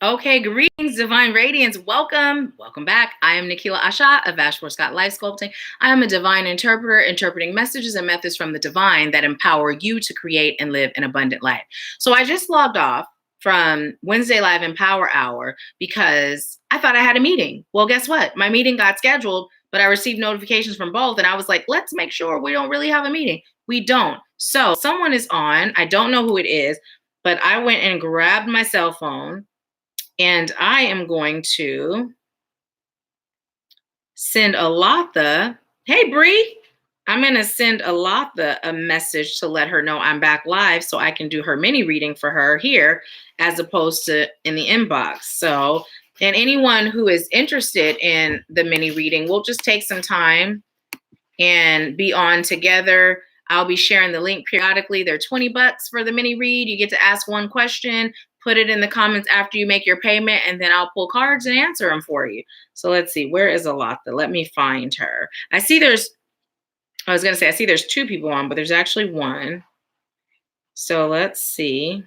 Okay, greetings, Divine Radiance. Welcome back. I am Nahkila Isha of Ashworth Life Sculpting. I am a divine interpreter, interpreting messages and methods from the divine that empower you to create and live an abundant life. So I just logged off from Wednesday Live Empower Hour because I thought I had a meeting. Well, guess what? My meeting got scheduled, but I received notifications from both, and I was like, let's make sure we don't really have a meeting. We don't. So someone is on. I don't know who it is, but I went and grabbed my cell phone. And I am going to send Alatha. Hey, Bree. I'm going to send Alatha a message to let her know I'm back live so I can do her mini reading for her here as opposed to in the inbox. So, and anyone who is interested in the mini reading, we'll just take some time and be on together. I'll be sharing the link periodically. They're $20 for the mini read. You get to ask one question, put it in the comments after you make your payment, and then I'll pull cards and answer them for you. So let's see, where is Alatha? Let me find her. I see there's two people on, but there's actually one. So let's see.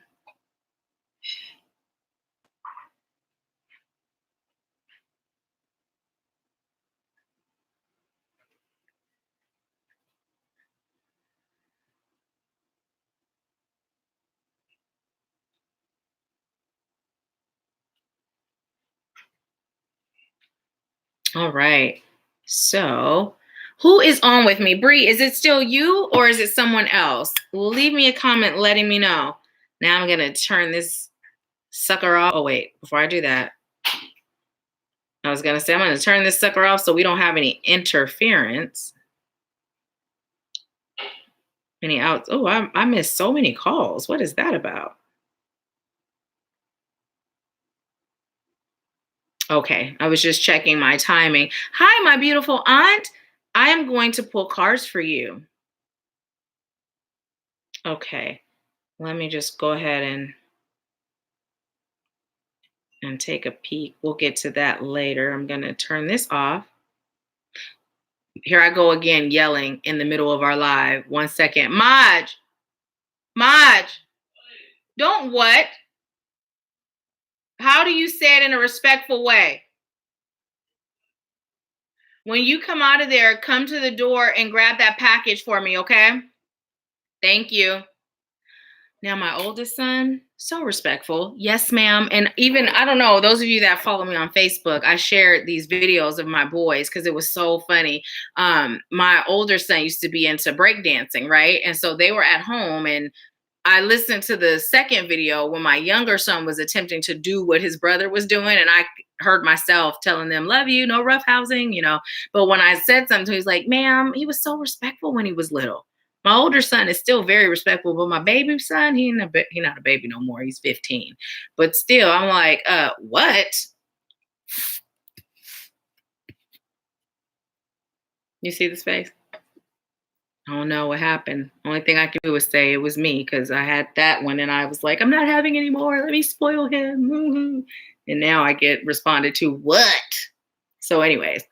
All right. So who is on with me? Bree, is it still you or is it someone else? Leave me a comment letting me know. Now I'm going to turn this sucker off. Oh, wait, before I do that, I was going to say I'm going to turn this sucker off so we don't have any interference. Any outs? Oh, I missed so many calls. What is that about? Okay, I was just checking my timing. Hi, my beautiful aunt. I am going to pull cards for you. Okay, let me just go ahead and take a peek. We'll get to that later. I'm going to turn this off. Here I go again, yelling in the middle of our live. 1 second. Maj, don't what? How do you say it in a respectful way? When you come out of there, come to the door and grab that package for me, okay? Thank you. Now, my oldest son, so respectful. Yes, ma'am. And even, I don't know, those of you that follow me on Facebook, I shared these videos of my boys because it was so funny. My older son used to be into breakdancing, right? And so they were at home and I listened to the second video when my younger son was attempting to do what his brother was doing. And I heard myself telling them, love you, no roughhousing, you know. But when I said something, he's like, ma'am, he was so respectful when he was little. My older son is still very respectful, but my baby son, he's not a baby no more. He's 15. But still, I'm like, what? You see this face? I don't know what happened. Only thing I can do is say it was me because I had that one and I was like, I'm not having any more. Let me spoil him. And now I get responded to, what? So, anyways.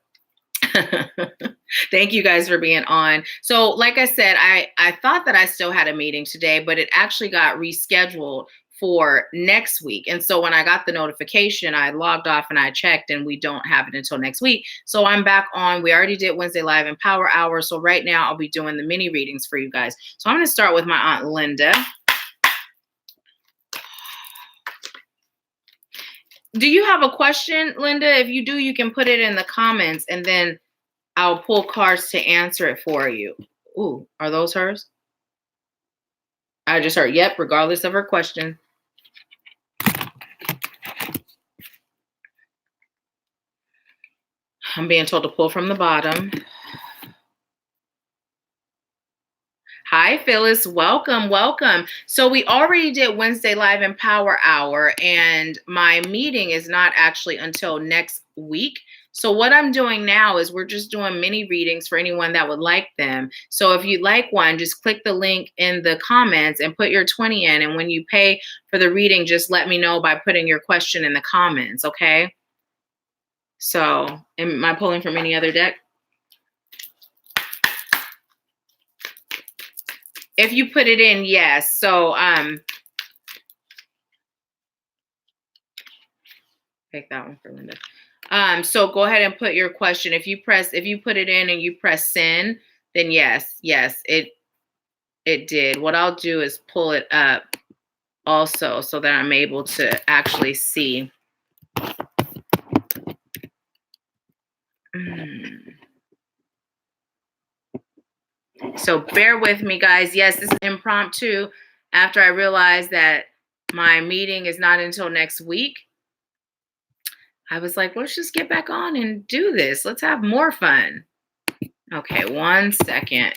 Thank you guys for being on. So, like I said, I thought that I still had a meeting today, but it actually got rescheduled for next week. And so when I got the notification, I logged off and I checked and we don't have it until next week. So I'm back on. We already did Wednesday Live Empower Hour. So right now I'll be doing the mini readings for you guys. So I'm going to start with my Aunt Linda. Do you have a question, Linda? If you do, you can put it in the comments and then I'll pull cards to answer it for you. Ooh, are those hers? I just heard, yep, regardless of her question. I'm being told to pull from the bottom. Hi, Phyllis. Welcome, welcome. So we already did Wednesday Live Empower Hour, and my meeting is not actually until next week. So what I'm doing now is we're just doing mini readings for anyone that would like them. So if you'd like one, just click the link in the comments and put your 20 in. And when you pay for the reading, just let me know by putting your question in the comments, okay? So am I pulling from any other deck? If you put it in, yes. So Take that one for Linda. So go ahead and put your question. If you put it in and you press send, then yes, it did. What I'll do is pull it up also so that I'm able to actually see. So bear with me, guys. Yes, this is impromptu after I realized that my meeting is not until next week. I was like, let's just get back on and do this. Let's have more fun. Okay, 1 second.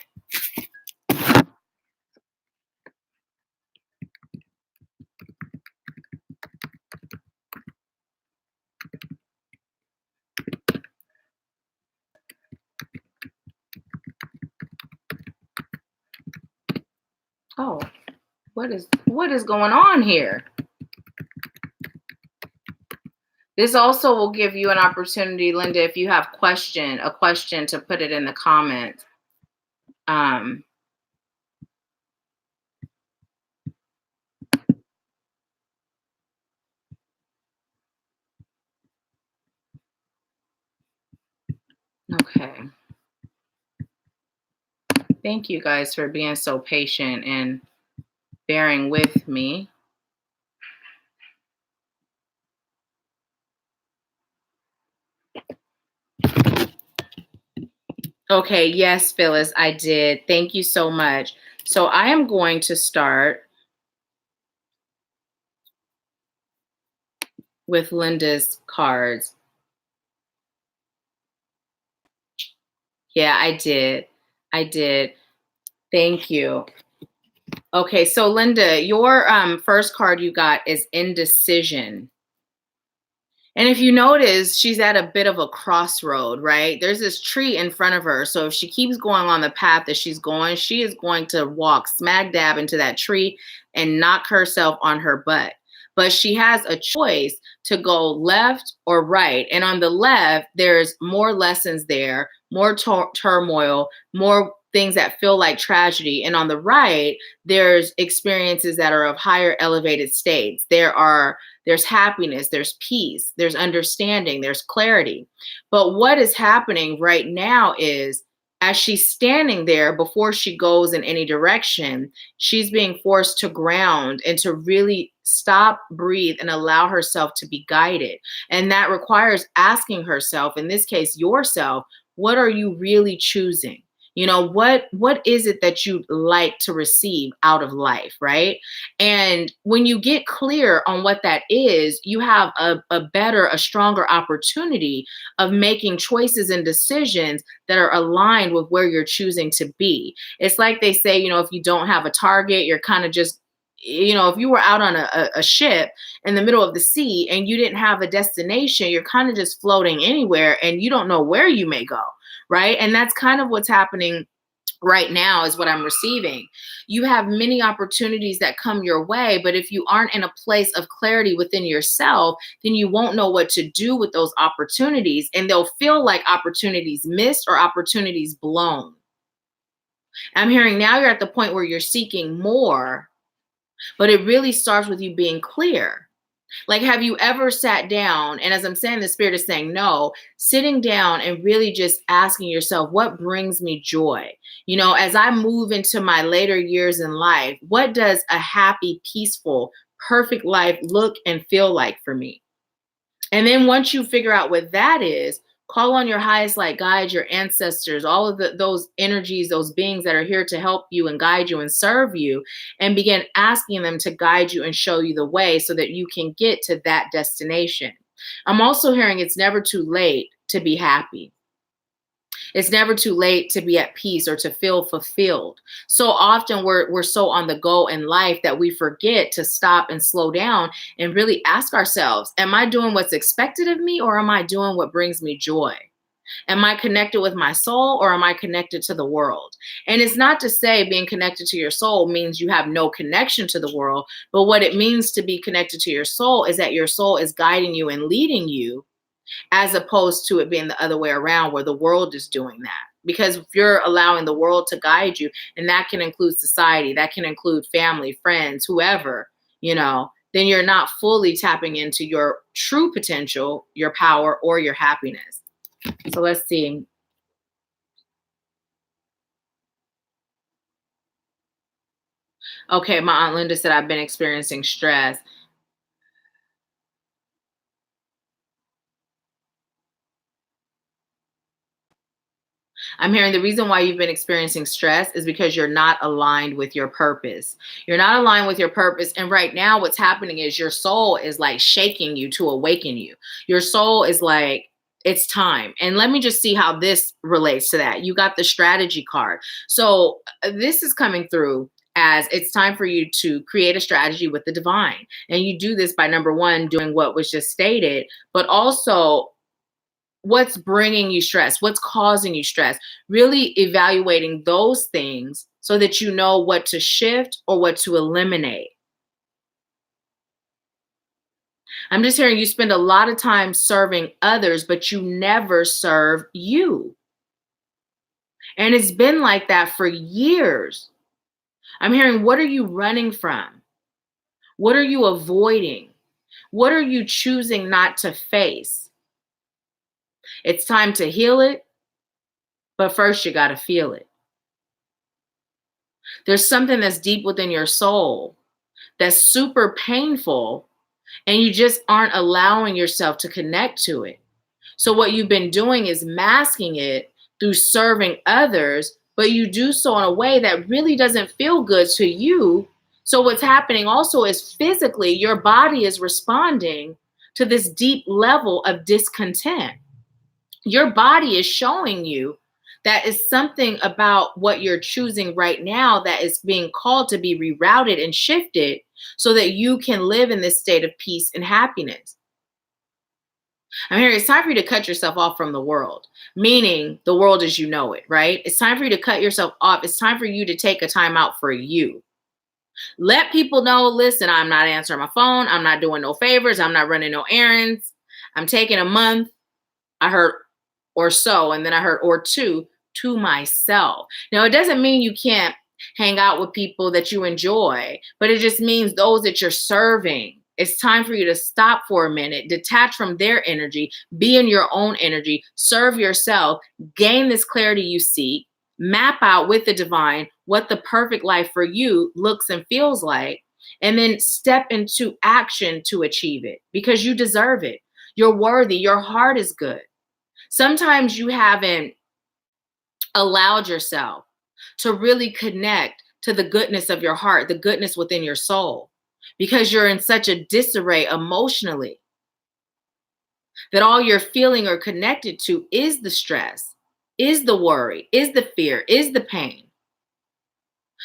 Oh, what is going on here? This also will give you an opportunity, Linda, if you have a question to put it in the comments. Okay. Thank you guys for being so patient and bearing with me. Okay, yes, Phyllis, I did. Thank you so much. So I am going to start with Linda's cards. Yeah, I did. Thank you. Okay, so Linda, your first card you got is Indecision. And if you notice, she's at a bit of a crossroad, right? There's this tree in front of her. So if she keeps going on the path that she's going, she is going to walk smack dab into that tree and knock herself on her butt. But she has a choice to go left or right. And on the left, there's more lessons there, more turmoil, more things that feel like tragedy. And on the right, there's experiences that are of higher elevated states. There's happiness, there's peace, there's understanding, there's clarity. But what is happening right now is, as she's standing there before she goes in any direction, she's being forced to ground and to really stop, breathe, and allow herself to be guided. And that requires asking herself, in this case, yourself, what are you really choosing? You know, what is it that you'd like to receive out of life, right? And when you get clear on what that is, you have a stronger opportunity of making choices and decisions that are aligned with where you're choosing to be. It's like they say, you know, if you don't have a target, you're kind of just, you know, if you were out on a ship in the middle of the sea and you didn't have a destination, you're kind of just floating anywhere and you don't know where you may go. Right. And that's kind of what's happening right now is what I'm receiving. You have many opportunities that come your way, but if you aren't in a place of clarity within yourself, then you won't know what to do with those opportunities. And they'll feel like opportunities missed or opportunities blown. I'm hearing now you're at the point where you're seeking more, but it really starts with you being clear. Like, have you ever sat down, and as I'm saying, the spirit is saying no, sitting down and really just asking yourself, what brings me joy? You know, as I move into my later years in life, what does a happy, peaceful, perfect life look and feel like for me? And then once you figure out what that is, call on your highest light guides, your ancestors, all of those energies, those beings that are here to help you and guide you and serve you, and begin asking them to guide you and show you the way so that you can get to that destination. I'm also hearing it's never too late to be happy. It's never too late to be at peace or to feel fulfilled. So often we're so on the go in life that we forget to stop and slow down and really ask ourselves, am I doing what's expected of me, or am I doing what brings me joy? Am I connected with my soul, or am I connected to the world? And it's not to say being connected to your soul means you have no connection to the world, but what it means to be connected to your soul is that your soul is guiding you and leading you, as opposed to it being the other way around where the world is doing that. Because if you're allowing the world to guide you, and that can include society, that can include family, friends, whoever, you know, then you're not fully tapping into your true potential, your power, or your happiness. So let's see. Okay, my Aunt Linda said I've been experiencing stress. I'm hearing the reason why you've been experiencing stress is because you're not aligned with your purpose. You're not aligned with your purpose. And right now, what's happening is your soul is like shaking you to awaken you. Your soul is like, it's time. And let me just see how this relates to that. You got the strategy card. So this is coming through as it's time for you to create a strategy with the divine. And you do this by number one, doing what was just stated, but also what's bringing you stress, what's causing you stress, really evaluating those things so that you know what to shift or what to eliminate. I'm just hearing you spend a lot of time serving others, but you never serve you. And it's been like that for years. I'm hearing, what are you running from? What are you avoiding? What are you choosing not to face? It's time to heal it, but first you got to feel it. There's something that's deep within your soul that's super painful, and you just aren't allowing yourself to connect to it. So what you've been doing is masking it through serving others, but you do so in a way that really doesn't feel good to you. So what's happening also is physically your body is responding to this deep level of discontent. Your body is showing you that is something about what you're choosing right now that is being called to be rerouted and shifted so that you can live in this state of peace and happiness. I'm hearing it's time for you to cut yourself off from the world, meaning the world as you know it, right? It's time for you to cut yourself off. It's time for you to take a time out for you. Let people know, listen, I'm not answering my phone. I'm not doing no favors. I'm not running no errands. I'm taking a month. I heard or so, and then I heard or two to myself. Now, it doesn't mean you can't hang out with people that you enjoy, but it just means those that you're serving. It's time for you to stop for a minute, detach from their energy, be in your own energy, serve yourself, gain this clarity you seek, map out with the divine what the perfect life for you looks and feels like, and then step into action to achieve it because you deserve it. You're worthy. Your heart is good. Sometimes you haven't allowed yourself to really connect to the goodness of your heart, the goodness within your soul, because you're in such a disarray emotionally that all you're feeling or connected to is the stress, is the worry, is the fear, is the pain.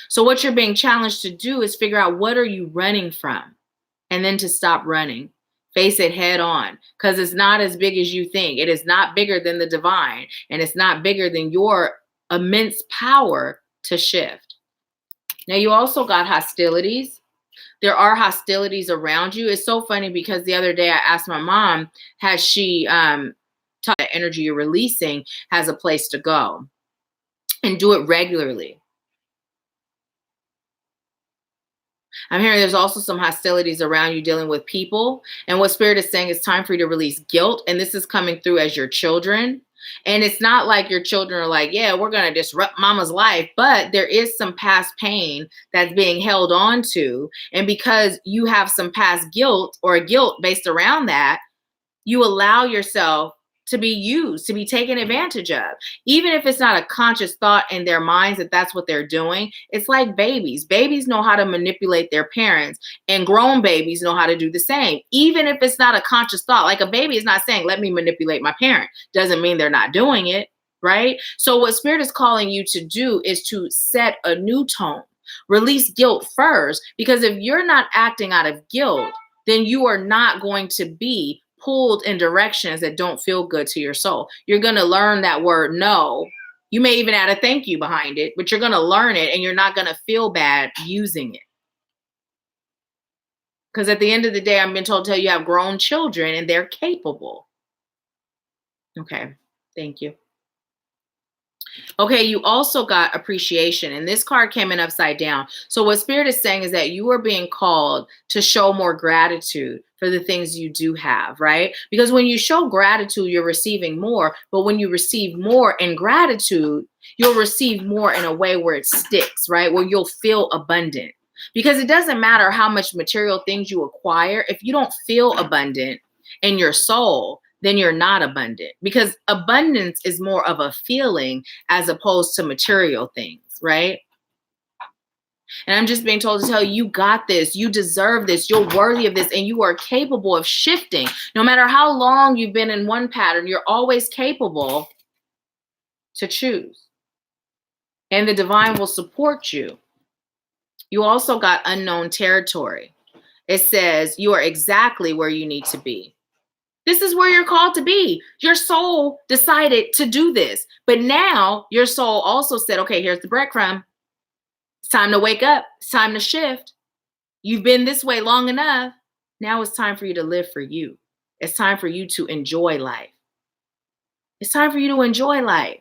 So what you're being challenged to do is figure out what are you running from, and then to stop running. Face it head on, because it's not as big as you think. It is not bigger than the divine, and it's not bigger than your immense power to shift. Now, you also got hostilities. There are hostilities around you. It's so funny because the other day I asked my mom, has she taught that energy you're releasing has a place to go, and do it regularly. I'm hearing there's also some hostilities around you dealing with people. And what Spirit is saying is time for you to release guilt. And this is coming through as your children. And it's not like your children are like, yeah, we're going to disrupt mama's life. But there is some past pain that's being held on to. And because you have some past guilt or guilt based around that, you allow yourself to be used, to be taken advantage of. Even if it's not a conscious thought in their minds that that's what they're doing, it's like babies. Babies know how to manipulate their parents, and grown babies know how to do the same. Even if it's not a conscious thought, like a baby is not saying, let me manipulate my parent. Doesn't mean they're not doing it, right? So what Spirit is calling you to do is to set a new tone. Release guilt first, because if you're not acting out of guilt, then you are not going to be pulled in directions that don't feel good to your soul. You're going to learn that word no. You may even add a thank you behind it, but you're going to learn it and you're not going to feel bad using it. Because at the end of the day, I've been told to tell you have grown children and they're capable. Okay, thank you. Okay, you also got appreciation, and this card came in upside down. So what Spirit is saying is that you are being called to show more gratitude for the things you do have, right? Because when you show gratitude, you're receiving more. But when you receive more in gratitude, you'll receive more in a way where it sticks, right? Where you'll feel abundant. Because it doesn't matter how much material things you acquire, if you don't feel abundant in your soul, then you're not abundant, because abundance is more of a feeling as opposed to material things, right? And I'm just being told to tell you, you got this, you deserve this, you're worthy of this, and you are capable of shifting. No matter how long you've been in one pattern, you're always capable to choose. And the divine will support you. You also got unknown territory. It says you are exactly where you need to be. This is where you're called to be. Your soul decided to do this. But now your soul also said, okay, here's the breadcrumb. It's time to wake up. It's time to shift. You've been this way long enough. Now it's time for you to live for you. It's time for you to enjoy life. It's time for you to enjoy life.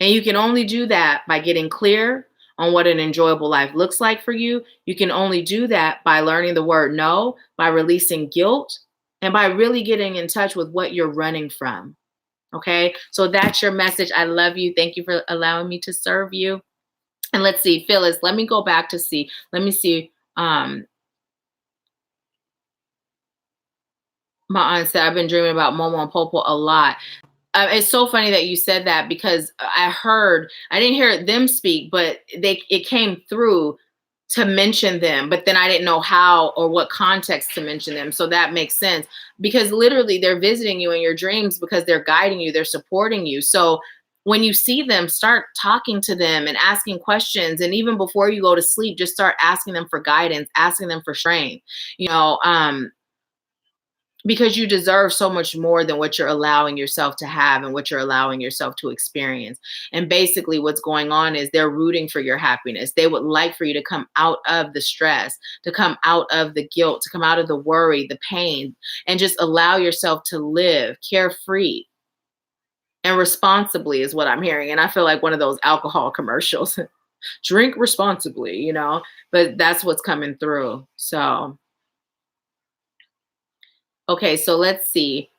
And you can only do that by getting clear on what an enjoyable life looks like for you. You can only do that by learning the word no, by releasing guilt, and by really getting in touch with what you're running from. Okay, so that's your message. I love you. Thank you for allowing me to serve you. And let's see, Phyllis, let me go back to see. Let me see. My aunt said, I've been dreaming about Momo and Popo a lot. It's so funny that you said that, because I didn't hear them speak, but it came through to mention them, but then I didn't know how or what context to mention them. So that makes sense, because literally they're visiting you in your dreams because they're guiding you, they're supporting you. So when you see them, start talking to them and asking questions. And even before you go to sleep, just start asking them for guidance, asking them for strength, because you deserve so much more than what you're allowing yourself to have and what you're allowing yourself to experience. And basically what's going on is they're rooting for your happiness. They would like for you to come out of the stress, to come out of the guilt, to come out of the worry, the pain, and just allow yourself to live carefree and responsibly is what I'm hearing. And I feel like one of those alcohol commercials, drink responsibly, but that's what's coming through. So okay, so let's see.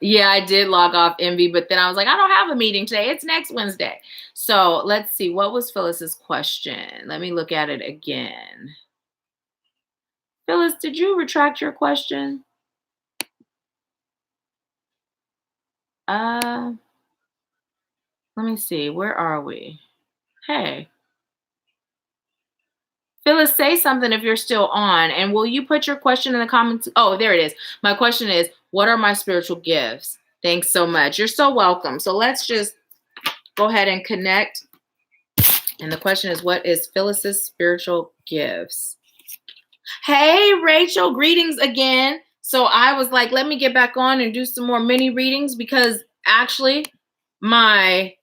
Yeah, I did log off, Envy, but then I was like, I don't have a meeting today. It's next Wednesday. So let's see. What was Phyllis's question? Let me look at it again. Phyllis, did you retract your question? Let me see. Where are we? Hey. Phyllis, say something if you're still on. And will you put your question in the comments? Oh, there it is. My question is, what are my spiritual gifts? Thanks so much. You're so welcome. So let's just go ahead and connect. And the question is, what is Phyllis's spiritual gifts? Hey, Rachel, greetings again. So I was like, let me get back on and do some more mini readings, because actually my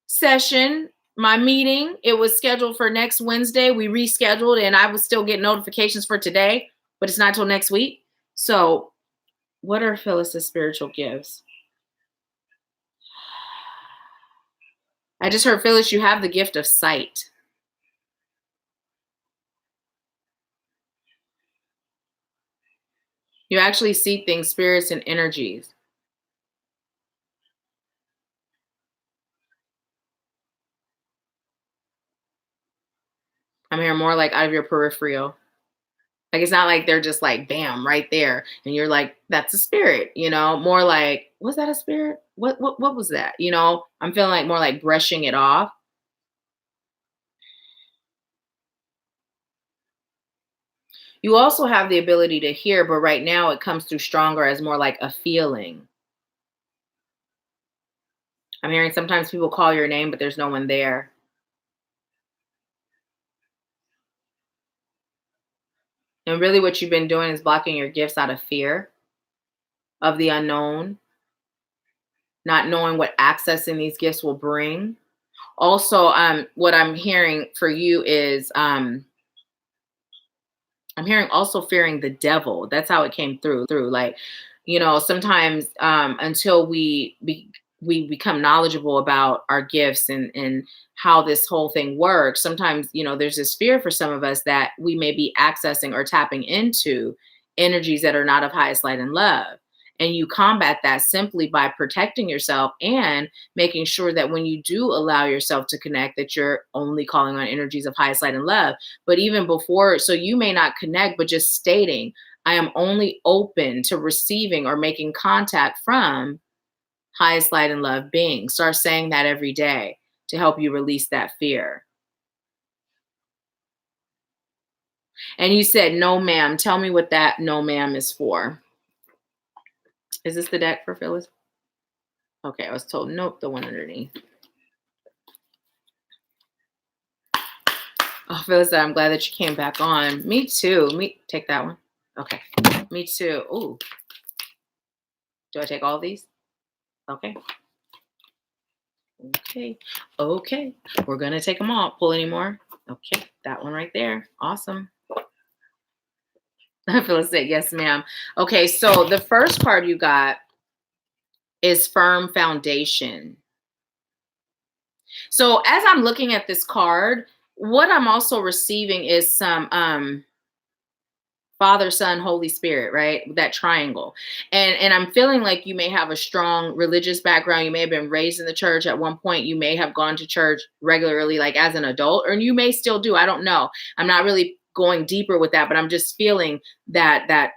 session, my meeting, it was scheduled for next Wednesday. We rescheduled, and I was still getting notifications for today, but it's not till next week. So what are Phyllis's spiritual gifts? I just heard, Phyllis, you have the gift of sight. You actually see things, spirits, and energies. I'm hearing more like out of your peripheral. Like, it's not like they're just like, bam, right there. And you're like, that's a spirit, more like, was that a spirit? What was that? I'm feeling like more like brushing it off. You also have the ability to hear, but right now it comes through stronger as more like a feeling. I'm hearing sometimes people call your name, but there's no one there. And really what you've been doing is blocking your gifts out of fear of the unknown, not knowing what accessing these gifts will bring. Also, what I'm hearing for you is I'm hearing also fearing the devil. That's how it came through. Like, Sometimes until we become knowledgeable about our gifts and how this whole thing works, sometimes there's this fear for some of us that we may be accessing or tapping into energies that are not of highest light and love. And you combat that simply by protecting yourself and making sure that when you do allow yourself to connect, that you're only calling on energies of highest light and love. But even before, so you may not connect, but just stating, I am only open to receiving or making contact from highest light and love beings. Start saying that every day to help you release that fear. And you said, no, ma'am. Tell me what that no, ma'am is for. Is this the deck for Phyllis? Okay, I was told, nope, the one underneath. Oh, Phyllis, I'm glad that you came back on. Me too. Take that one. Okay. Me too. Ooh. Do I take all these? Okay. Okay. We're going to take them all. Pull any more? Okay. That one right there. Awesome. Phyllis said, yes, ma'am. Okay. So the first card you got is firm foundation. So as I'm looking at this card, what I'm also receiving is some Father, Son, Holy Spirit, right? That triangle. And I'm feeling like you may have a strong religious background. You may have been raised in the church at one point. You may have gone to church regularly, like as an adult, or you may still do. I don't know. I'm not really going deeper with that, but I'm just feeling that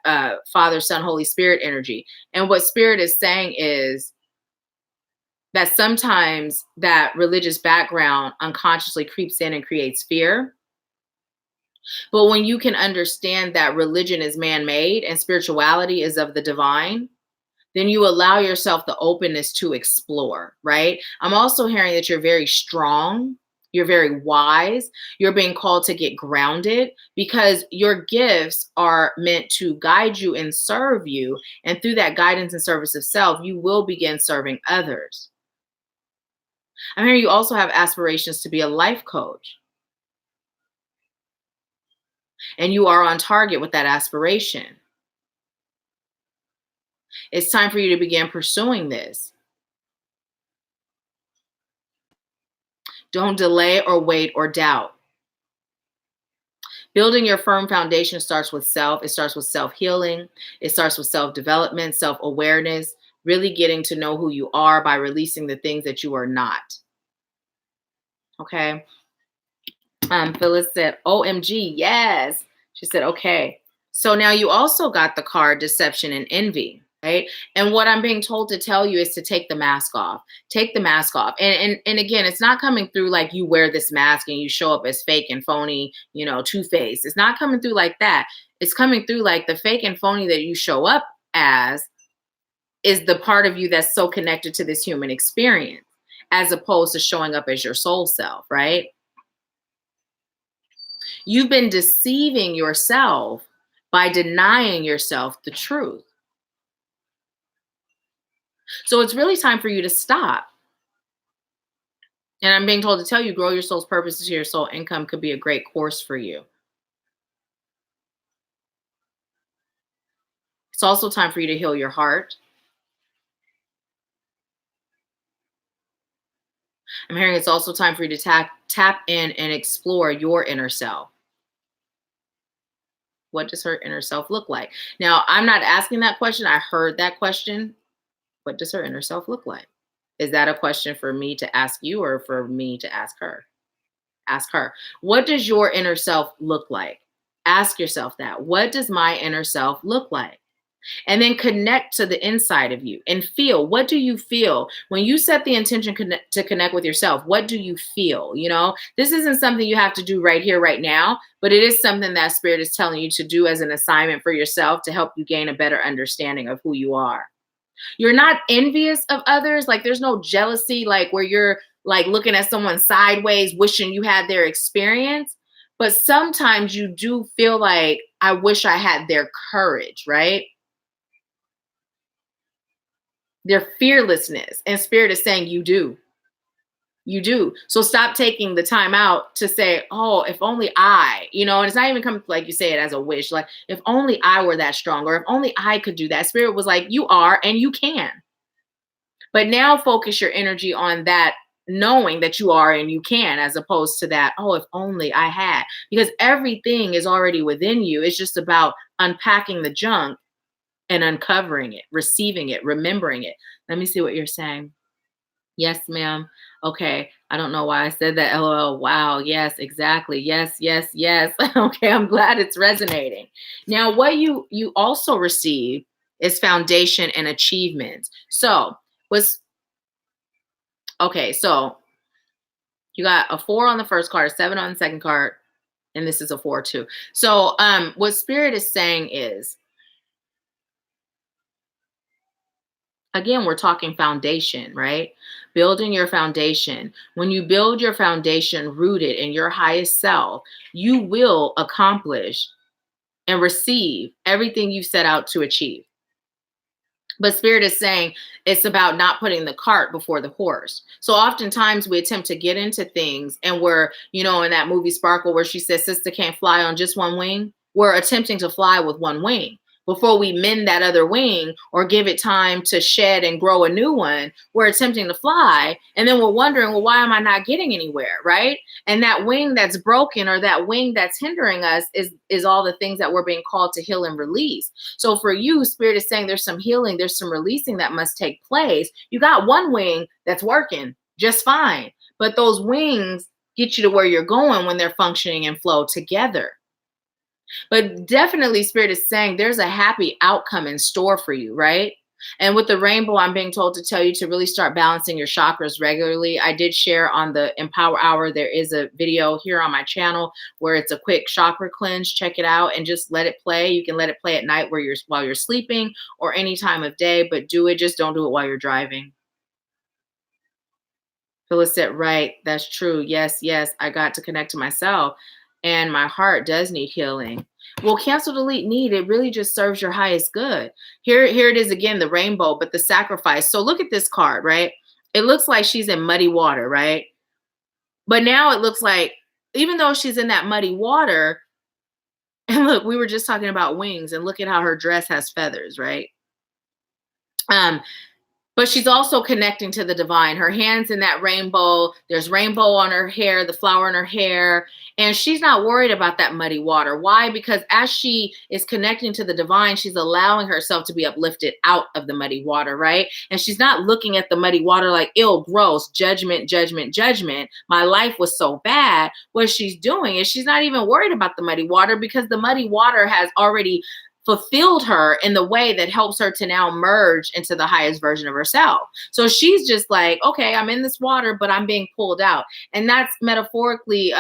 Father, Son, Holy Spirit energy. And what Spirit is saying is that sometimes that religious background unconsciously creeps in and creates fear. But when you can understand that religion is man-made and spirituality is of the divine, then you allow yourself the openness to explore, right? I'm also hearing that you're very strong. You're very wise. You're being called to get grounded because your gifts are meant to guide you and serve you. And through that guidance and service of self, you will begin serving others. I'm hearing you also have aspirations to be a life coach. And you are on target with that aspiration. It's time for you to begin pursuing this. Don't delay or wait or doubt. Building your firm foundation starts with self. It starts with self-healing. It starts with self-development, self-awareness, really getting to know who you are by releasing the things that you are not. Okay. Phyllis said, OMG, yes. She said, okay. So now you also got the card deception and envy, right? And what I'm being told to tell you is to take the mask off. Take the mask off. And again, it's not coming through like you wear this mask and you show up as fake and phony, two-faced. It's not coming through like that. It's coming through like the fake and phony that you show up as is the part of you that's so connected to this human experience, as opposed to showing up as your soul self, right? You've been deceiving yourself by denying yourself the truth. So it's really time for you to stop. And I'm being told to tell you, grow your soul's purpose to your soul income could be a great course for you. It's also time for you to heal your heart. I'm hearing it's also time for you to tap in and explore your inner self. What does her inner self look like? Now, I'm not asking that question. I heard that question. What does her inner self look like? Is that a question for me to ask you or for me to ask her? Ask her. What does your inner self look like? Ask yourself that. What does my inner self look like? And then connect to the inside of you and feel. What do you feel when you set the intention to connect with yourself? What do you feel? This isn't something you have to do right here, right now, but it is something that Spirit is telling you to do as an assignment for yourself to help you gain a better understanding of who you are. You're not envious of others. Like there's no jealousy, like where you're like looking at someone sideways, wishing you had their experience. But sometimes you do feel like, I wish I had their courage, right? Their fearlessness. And Spirit is saying you do. You do. So stop taking the time out to say, oh, if only I, and it's not even coming like you say it as a wish. Like, if only I were that strong, or if only I could do that. Spirit was like, you are and you can. But now focus your energy on that, knowing that you are and you can, as opposed to that, oh, if only I had. Because everything is already within you. It's just about unpacking the junk and uncovering it, receiving it, remembering it. Let me see what you're saying. Yes, ma'am. Okay. I don't know why I said that. LOL. Wow. Yes, exactly. Yes, yes, yes. Okay. I'm glad it's resonating. Now, what you also receive is foundation and achievements. So okay. So you got a 4 on the first card, a 7 on the second card, and this is a 4 too. So what Spirit is saying is, again, we're talking foundation, right? Building your foundation. When you build your foundation rooted in your highest self, you will accomplish and receive everything you set out to achieve. But Spirit is saying it's about not putting the cart before the horse. So oftentimes we attempt to get into things, and we're, in that movie Sparkle, where she says, sister can't fly on just one wing. We're attempting to fly with one wing. Before we mend that other wing or give it time to shed and grow a new one, we're attempting to fly. And then we're wondering, well, why am I not getting anywhere? Right. And that wing that's broken, or that wing that's hindering us, is all the things that we're being called to heal and release. So for you, Spirit is saying there's some healing, there's some releasing that must take place. You got one wing that's working just fine, but those wings get you to where you're going when they're functioning and flow together. But definitely Spirit is saying there's a happy outcome in store for you, right? And with the rainbow, I'm being told to tell you to really start balancing your chakras regularly. I did share on the Empower Hour, there is a video here on my channel where it's a quick chakra cleanse. Check it out and just let it play. You can let it play at night while you're sleeping, or any time of day, but do it. Just don't do it while you're driving. Phyllis said, right, that's true. Yes, yes, I got to connect to myself, and my heart does need healing. Well, cancel, delete, need, it really just serves your highest good. Here it is again, the rainbow, but the sacrifice. So look at this card, right? It looks like she's in muddy water, right? But now it looks like, even though she's in that muddy water, and look, we were just talking about wings, and look at how her dress has feathers, right? But she's also connecting to the divine. Her hands in that rainbow. There's rainbow on her hair, the flower in her hair. And she's not worried about that muddy water. Why? Because as she is connecting to the divine, she's allowing herself to be uplifted out of the muddy water, right? And she's not looking at the muddy water like, ill, gross, judgment, judgment, judgment. My life was so bad. What she's doing is she's not even worried about the muddy water, because the muddy water has already fulfilled her in the way that helps her to now merge into the highest version of herself. So she's just like, okay, I'm in this water, but I'm being pulled out. And that's metaphorically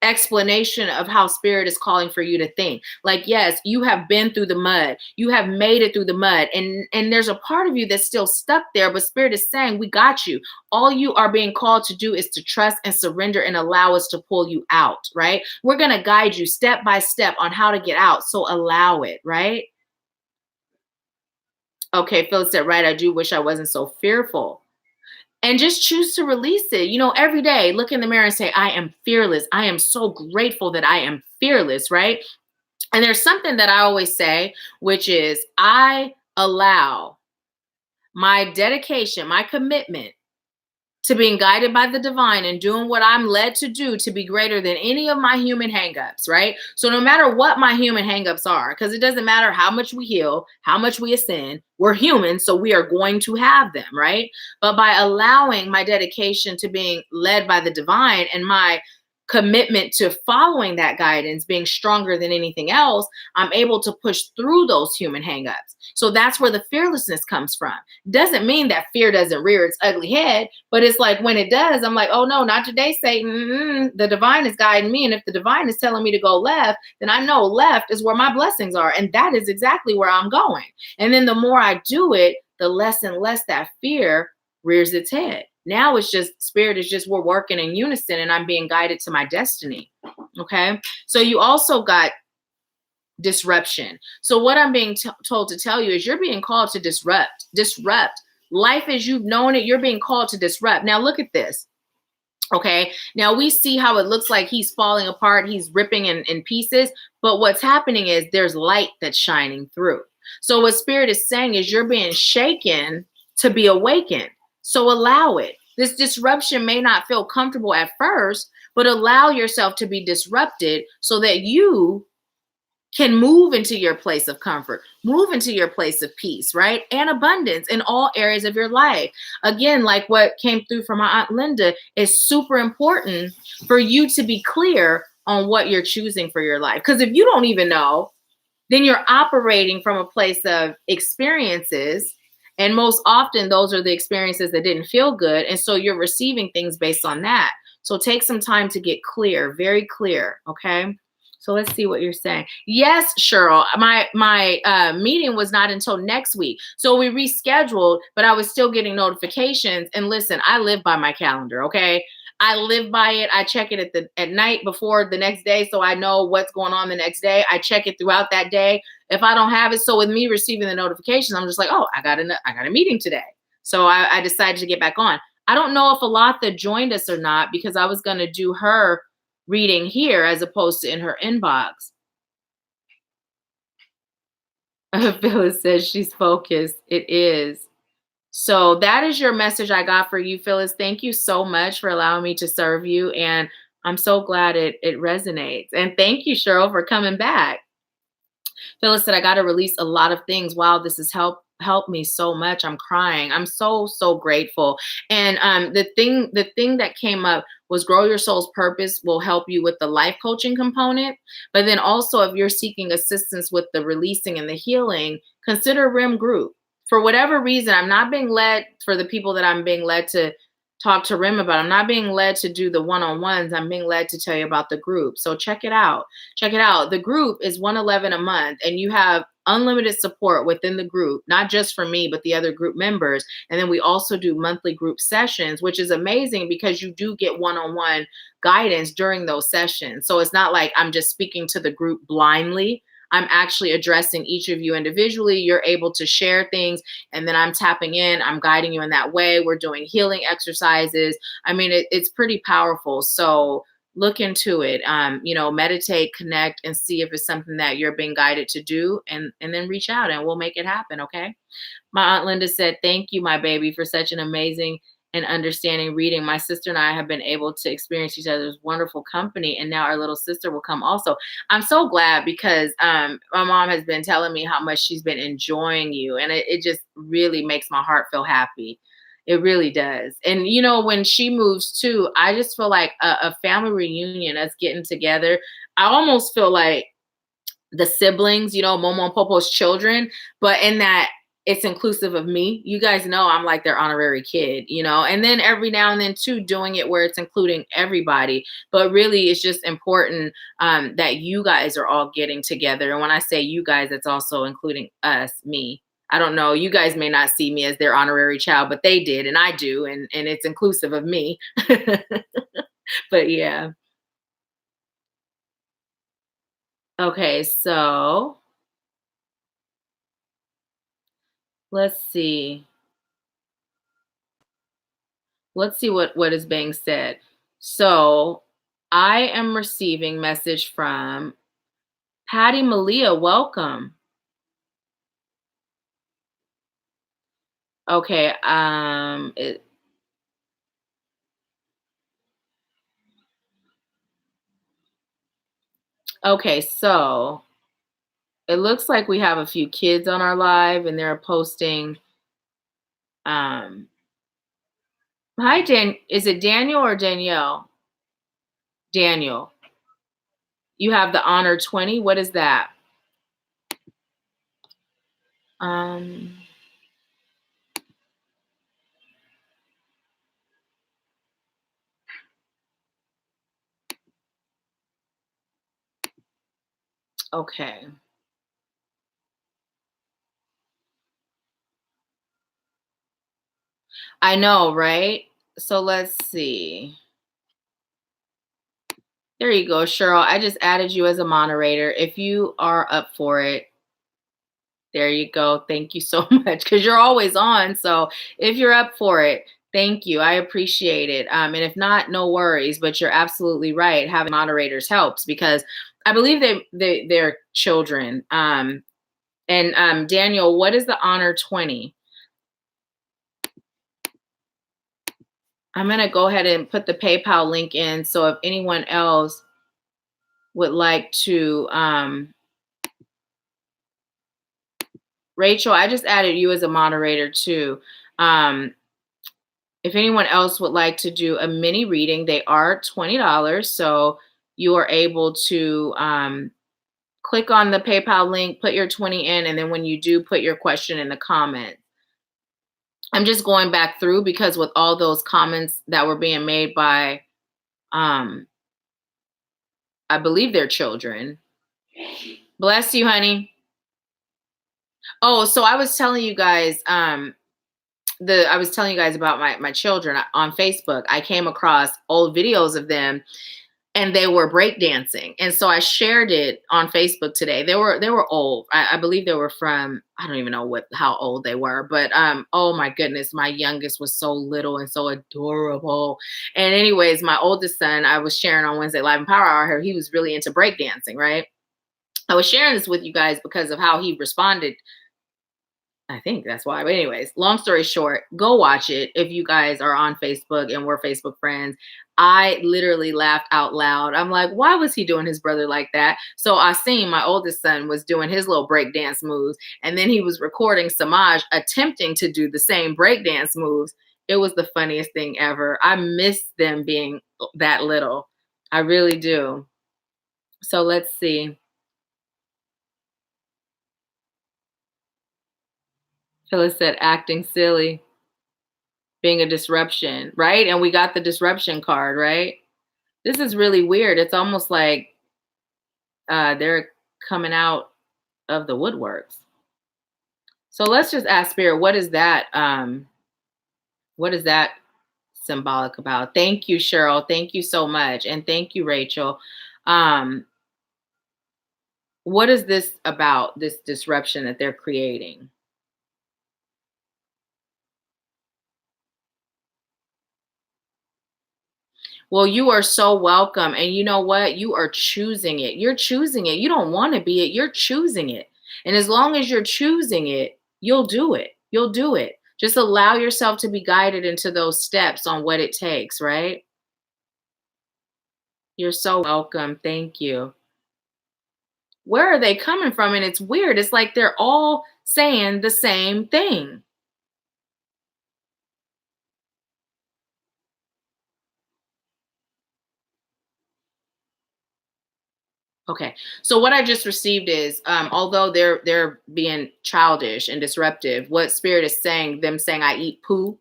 explanation of how Spirit is calling for you to think. Like, yes, you have been through the mud. You have made it through the mud. And there's a part of you that's still stuck there, but Spirit is saying, we got you. All you are being called to do is to trust and surrender and allow us to pull you out, right? We're going to guide you step by step on how to get out. So allow it, right? Okay, Phyllis said, right, I do wish I wasn't so fearful. And just choose to release it. Every day, look in the mirror and say, I am fearless. I am so grateful that I am fearless, right? And there's something that I always say, which is, I allow my dedication, my commitment to being guided by the divine and doing what I'm led to do to be greater than any of my human hangups, right? So no matter what my human hangups are, because it doesn't matter how much we heal, how much we ascend, we're human, so we are going to have them, right? But by allowing my dedication to being led by the divine and my commitment to following that guidance being stronger than anything else, I'm able to push through those human hangups. So that's where the fearlessness comes from. Doesn't mean that fear doesn't rear its ugly head, but it's like when it does, I'm like, oh no, not today, Satan. The divine is guiding me. And if the divine is telling me to go left, then I know left is where my blessings are. And that is exactly where I'm going. And then the more I do it, the less and less that fear rears its head. Now it's just, Spirit is just, we're working in unison and I'm being guided to my destiny. Okay. So you also got disruption. So what I'm being told to tell you is you're being called to disrupt Life as you've known it, you're being called to disrupt. Now look at this. Okay. Now we see how it looks like he's falling apart. He's ripping in pieces. But what's happening is there's light that's shining through. So what Spirit is saying is you're being shaken to be awakened. So allow it. This disruption may not feel comfortable at first, but allow yourself to be disrupted so that you can move into your place of comfort, move into your place of peace, right? And abundance in all areas of your life. Again, like what came through from my Aunt Linda, is super important for you to be clear on what you're choosing for your life. Because if you don't even know, then you're operating from a place of experiences. And most often, those are the experiences that didn't feel good. And so you're receiving things based on that. So take some time to get clear, very clear, okay? So let's see what you're saying. Yes, Cheryl, my meeting was not until next week. So we rescheduled, but I was still getting notifications. And listen, I live by my calendar, okay? I live by it. I check it at night before the next day, so I know what's going on the next day. I check it throughout that day. If I don't have it, so with me receiving the notifications, I'm just like, oh, I got a meeting today. So I decided to get back on. I don't know if Alatha joined us or not because I was going to do her reading here as opposed to in her inbox. Phyllis says she's focused. It is. So that is your message I got for you, Phyllis. Thank you so much for allowing me to serve you. And I'm so glad it resonates. And thank you, Cheryl, for coming back. Phyllis said, I got to release a lot of things. Wow, this has helped me so much. I'm crying. I'm so grateful. And the thing that came up was Grow Your Soul's Purpose will help you with the life coaching component. But then also, if you're seeking assistance with the releasing and the healing, consider RIM Group. For whatever reason, I'm not being led, for the people that I'm being led to talk to RIM about, I'm not being led to do the one-on-ones. I'm being led to tell you about the group. So check it out. Check it out. The group is $111 a month, and you have unlimited support within the group, not just for me, but the other group members. And then we also do monthly group sessions, which is amazing because you do get one-on-one guidance during those sessions. So it's not like I'm just speaking to the group blindly. I'm actually addressing each of you individually. You're able to share things, and then I'm tapping in. I'm guiding you in that way. We're doing healing exercises. I mean, it's pretty powerful. So look into it. Meditate, connect, and see if it's something that you're being guided to do, and then reach out, and we'll make it happen. Okay. My Aunt Linda said, thank you, my baby, for such an amazing and understanding reading. My sister and I have been able to experience each other's wonderful company, and now our little sister will come also. I'm so glad because my mom has been telling me how much she's been enjoying you, and it just really makes my heart feel happy. It really does. And, when she moves too, I just feel like a family reunion, us getting together. I almost feel like the siblings, Momo and Popo's children, but in that it's inclusive of me. You guys know I'm like their honorary kid, and then every now and then too, doing it where it's including everybody. But really, it's just important that you guys are all getting together. And when I say you guys, it's also including us, me. I don't know. You guys may not see me as their honorary child, but they did, and I do, and it's inclusive of me. But yeah. Okay, so let's see. Let's see what is being said. So I am receiving message from Patty Malia. Welcome. Okay. Okay. So it looks like we have a few kids on our live, and they're posting. Hi, Dan. Is it Daniel or Danielle? Daniel. You have the honor 20. What is that? Okay. I know, right? So let's see. There you go, Cheryl. I just added you as a moderator. If you are up for it, There you go. Thank you so much because you're always on. So if you're up for it, thank you. I appreciate it. And if not, no worries. But you're absolutely right. Having moderators helps because I believe they're children. And Daniel, what is the honor 20? I'm gonna go ahead and put the PayPal link in. So if anyone else would like to, Rachel, I just added you as a moderator too. If anyone else would like to do a mini reading, they are $20. So you are able to click on the PayPal link, put your 20 in, and then when you do, put your question in the comment. I'm just going back through because with all those comments that were being made by, I believe they're children. Bless you, honey. Oh, so I was telling you guys, I was telling you guys about my children on Facebook. I came across old videos of them and they were breakdancing. And so I shared it on Facebook today. They were old. I believe they were from, I don't even know how old they were, but oh my goodness, my youngest was so little and so adorable. And anyways, my oldest son, I was sharing on Wednesday Live and Power Hour, he was really into breakdancing, right? I was sharing this with you guys because of how he responded. I think that's why. But anyways, long story short, go watch it if you guys are on Facebook and we're Facebook friends. I literally laughed out loud. I'm like, why was he doing his brother like that? So I seen my oldest son was doing his little breakdance moves, and then he was recording Samaj attempting to do the same breakdance moves. It was the funniest thing ever. I miss them being that little. I really do. So let's see. Phyllis said acting silly, being a disruption, right? And we got the disruption card, right? This is really weird. It's almost like they're coming out of the woodworks. So let's just ask Spirit, what is that symbolic about? Thank you, Cheryl. Thank you so much. And thank you, Rachel. What is this about, this disruption that they're creating? Well, you are so welcome. And you know what? You are choosing it. You're choosing it. You don't want to be it. You're choosing it. And as long as you're choosing it, you'll do it. You'll do it. Just allow yourself to be guided into those steps on what it takes, right? You're so welcome. Thank you. Where are they coming from? And it's weird. It's like they're all saying the same thing. Okay, so what I just received is, although they're being childish and disruptive, what Spirit is saying, them saying, I eat poop.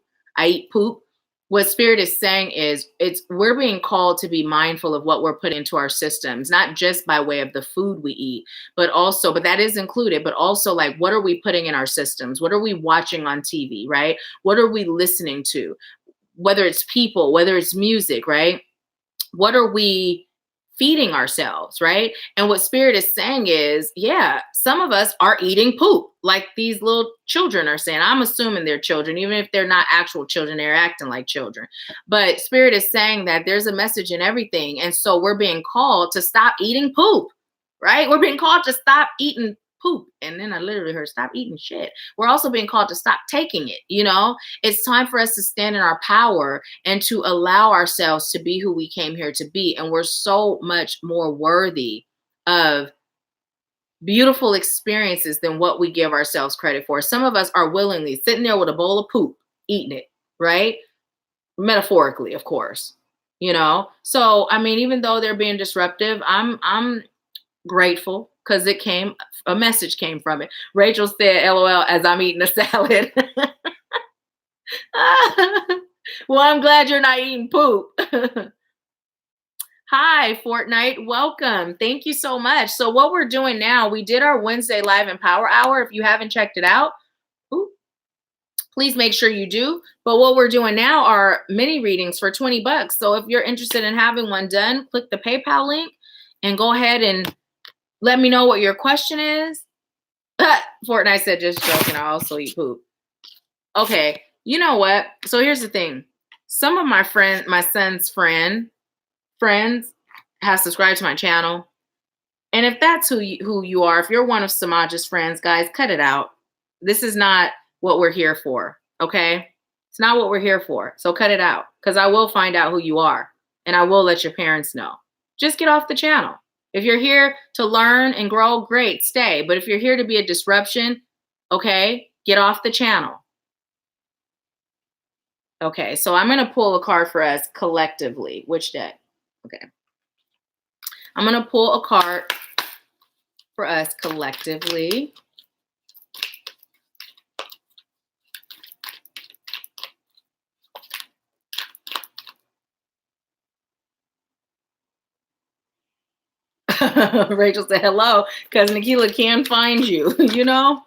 What Spirit is saying is, we're being called to be mindful of what we're putting into our systems, not just by way of the food we eat, but that is included, but also like, what are we putting in our systems? What are we watching on TV, right? What are we listening to? Whether it's people, whether it's music, right? What are we feeding ourselves, right? And what Spirit is saying is, yeah, some of us are eating poop, like these little children are saying. I'm assuming they're children, even if they're not actual children, they're acting like children. But Spirit is saying that there's a message in everything. And so we're being called to stop eating poop, right? We're being called to stop eating poop. And then I literally heard, stop eating shit. We're also being called to stop taking it. It's time for us to stand in our power and to allow ourselves to be who we came here to be. And we're so much more worthy of beautiful experiences than what we give ourselves credit for. Some of us are willingly sitting there with a bowl of poop, eating it, right? Metaphorically, of course. So I mean, even though they're being disruptive, I'm grateful because a message came from it. Rachel said, LOL, as I'm eating a salad. Well, I'm glad you're not eating poop. Hi, Fortnite. Welcome. Thank you so much. So what we're doing now, we did our Wednesday Live and Power Hour. If you haven't checked it out, please make sure you do. But what we're doing now are mini readings for $20. So if you're interested in having one done, click the PayPal link and go ahead and let me know what your question is. Fortnite said, just joking. I also eat poop. Okay. You know what? So here's the thing. Some of my son's friends have subscribed to my channel. And if that's who you are, if you're one of Samaj's friends, guys, cut it out. This is not what we're here for. Okay. It's not what we're here for. So cut it out, because I will find out who you are and I will let your parents know. Just get off the channel. If you're here to learn and grow, great, stay. But if you're here to be a disruption, okay, get off the channel. Okay, so I'm going to pull a card for us collectively. Which deck? Okay. I'm going to pull a card for us collectively. Rachel said hello, because Nahkila can find you. You know,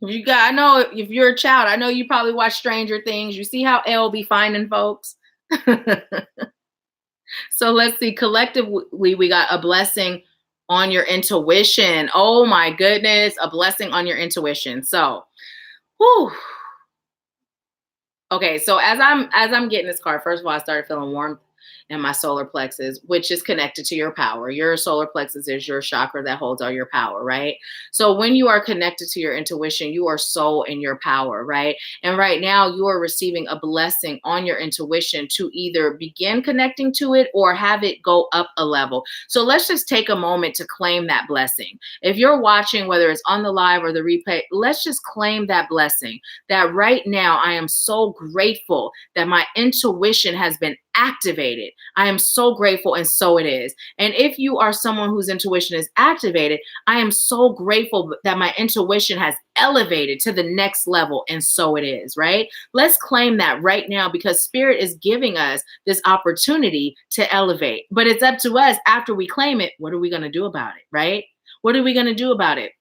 I know if you're a child, I know you probably watch Stranger Things. You see how Elle be finding folks. So let's see. Collectively, we got a blessing on your intuition. Oh my goodness, a blessing on your intuition. So, whew. Okay, so as I'm getting this card, first of all, I started feeling warmth in my solar plexus, which is connected to your power. Your solar plexus is your chakra that holds all your power, right? So when you are connected to your intuition, you are so in your power, right? And right now you are receiving a blessing on your intuition to either begin connecting to it or have it go up a level. So let's just take a moment to claim that blessing. If you're watching, whether it's on the live or the replay, let's just claim that blessing, that right now I am so grateful that my intuition has been activated. I am so grateful, and so it is. And if you are someone whose intuition is activated, I am so grateful that my intuition has elevated to the next level, and so it is, right? Let's claim that right now, because Spirit is giving us this opportunity to elevate. But it's up to us after we claim it. What are we going to do about it, right? What are we going to do about it?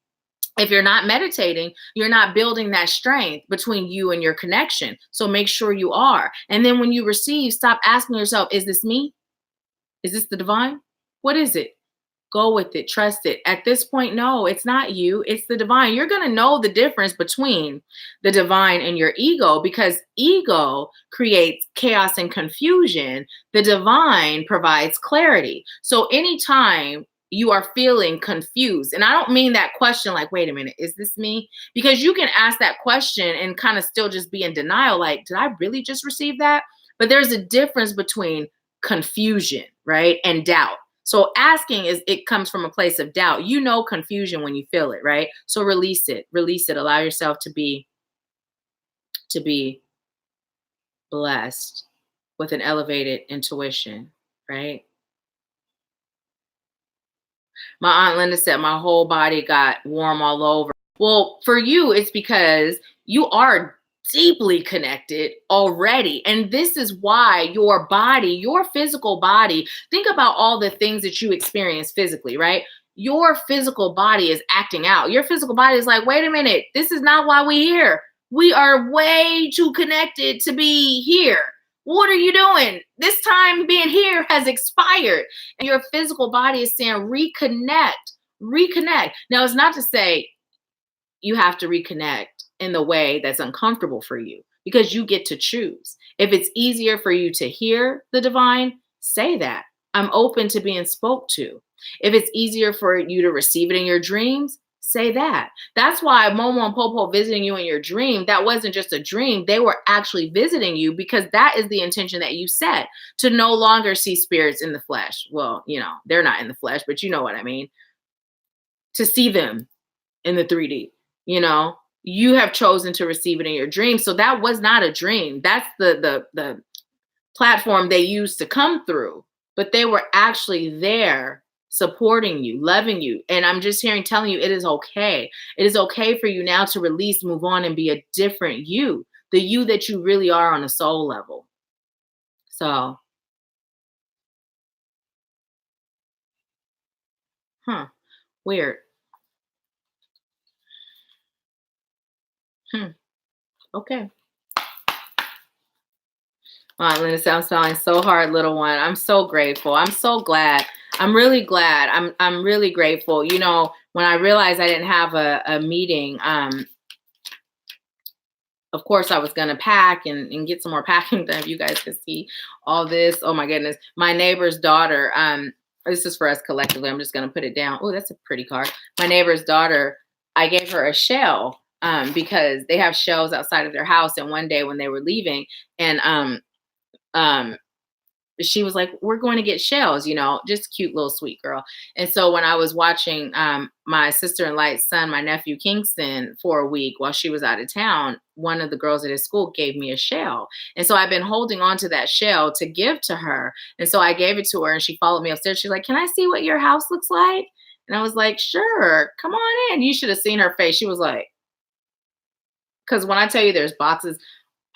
If you're not meditating, you're not building that strength between you and your connection. So make sure you are. And then when you receive, stop asking yourself, is this me? Is this the divine? What is it? Go with it. Trust it. At this point, no, it's not you. It's the divine. You're going to know the difference between the divine and your ego, because ego creates chaos and confusion. The divine provides clarity. So anytime you are feeling confused, and I don't mean that question like, wait a minute, is this me? Because you can ask that question and kind of still just be in denial, like, did I really just receive that? But there's a difference between confusion, right, and doubt. So asking it comes from a place of doubt. You know confusion when you feel it, right? So release it. Allow yourself to be blessed with an elevated intuition, right? My Aunt Linda said my whole body got warm all over. Well, for you, it's because you are deeply connected already. And this is why your body, your physical body, think about all the things that you experience physically, right? Your physical body is acting out. Your physical body is like, wait a minute, this is not why we're here. We are way too connected to be here. What are you doing? This time being here has expired. And your physical body is saying, reconnect. Now, it's not to say you have to reconnect in the way that's uncomfortable for you, because you get to choose. If it's easier for you to hear the divine, say that. I'm open to being spoke to. If it's easier for you to receive it in your dreams, say that. That's why Momo and Popo visiting you in your dream, that wasn't just a dream. They were actually visiting you, because that is the intention that you set, to no longer see spirits in the flesh. Well, you know, they're not in the flesh, but you know what I mean. To see them in the 3D, you know, you have chosen to receive it in your dream. So that was not a dream. That's the platform they used to come through, but they were actually there supporting you, loving you. And I'm just telling you, it is okay. It is okay for you now to release, move on, and be a different you, the you that you really are on a soul level. So, weird. Okay. Linda said, I'm sounding so hard, little one. I'm so grateful. I'm so glad. I'm really glad. I'm really grateful. You know, when I realized I didn't have a meeting, of course I was going to pack and get some more packing done. If you guys could see all this. Oh my goodness. My neighbor's daughter, this is for us collectively. I'm just going to put it down. Oh, that's a pretty card. My neighbor's daughter, I gave her a shell because they have shells outside of their house. And one day when they were leaving, and she was like, we're going to get shells, just cute little sweet girl. And so when I was watching my sister-in-law's son, my nephew Kingston, for a week while she was out of town, one of the girls at his school gave me a shell. And so I've been holding on to that shell to give to her. And so I gave it to her and she followed me upstairs. She's like, can I see what your house looks like? And I was like, sure, come on in. You should have seen her face. She was like, because when I tell you there's boxes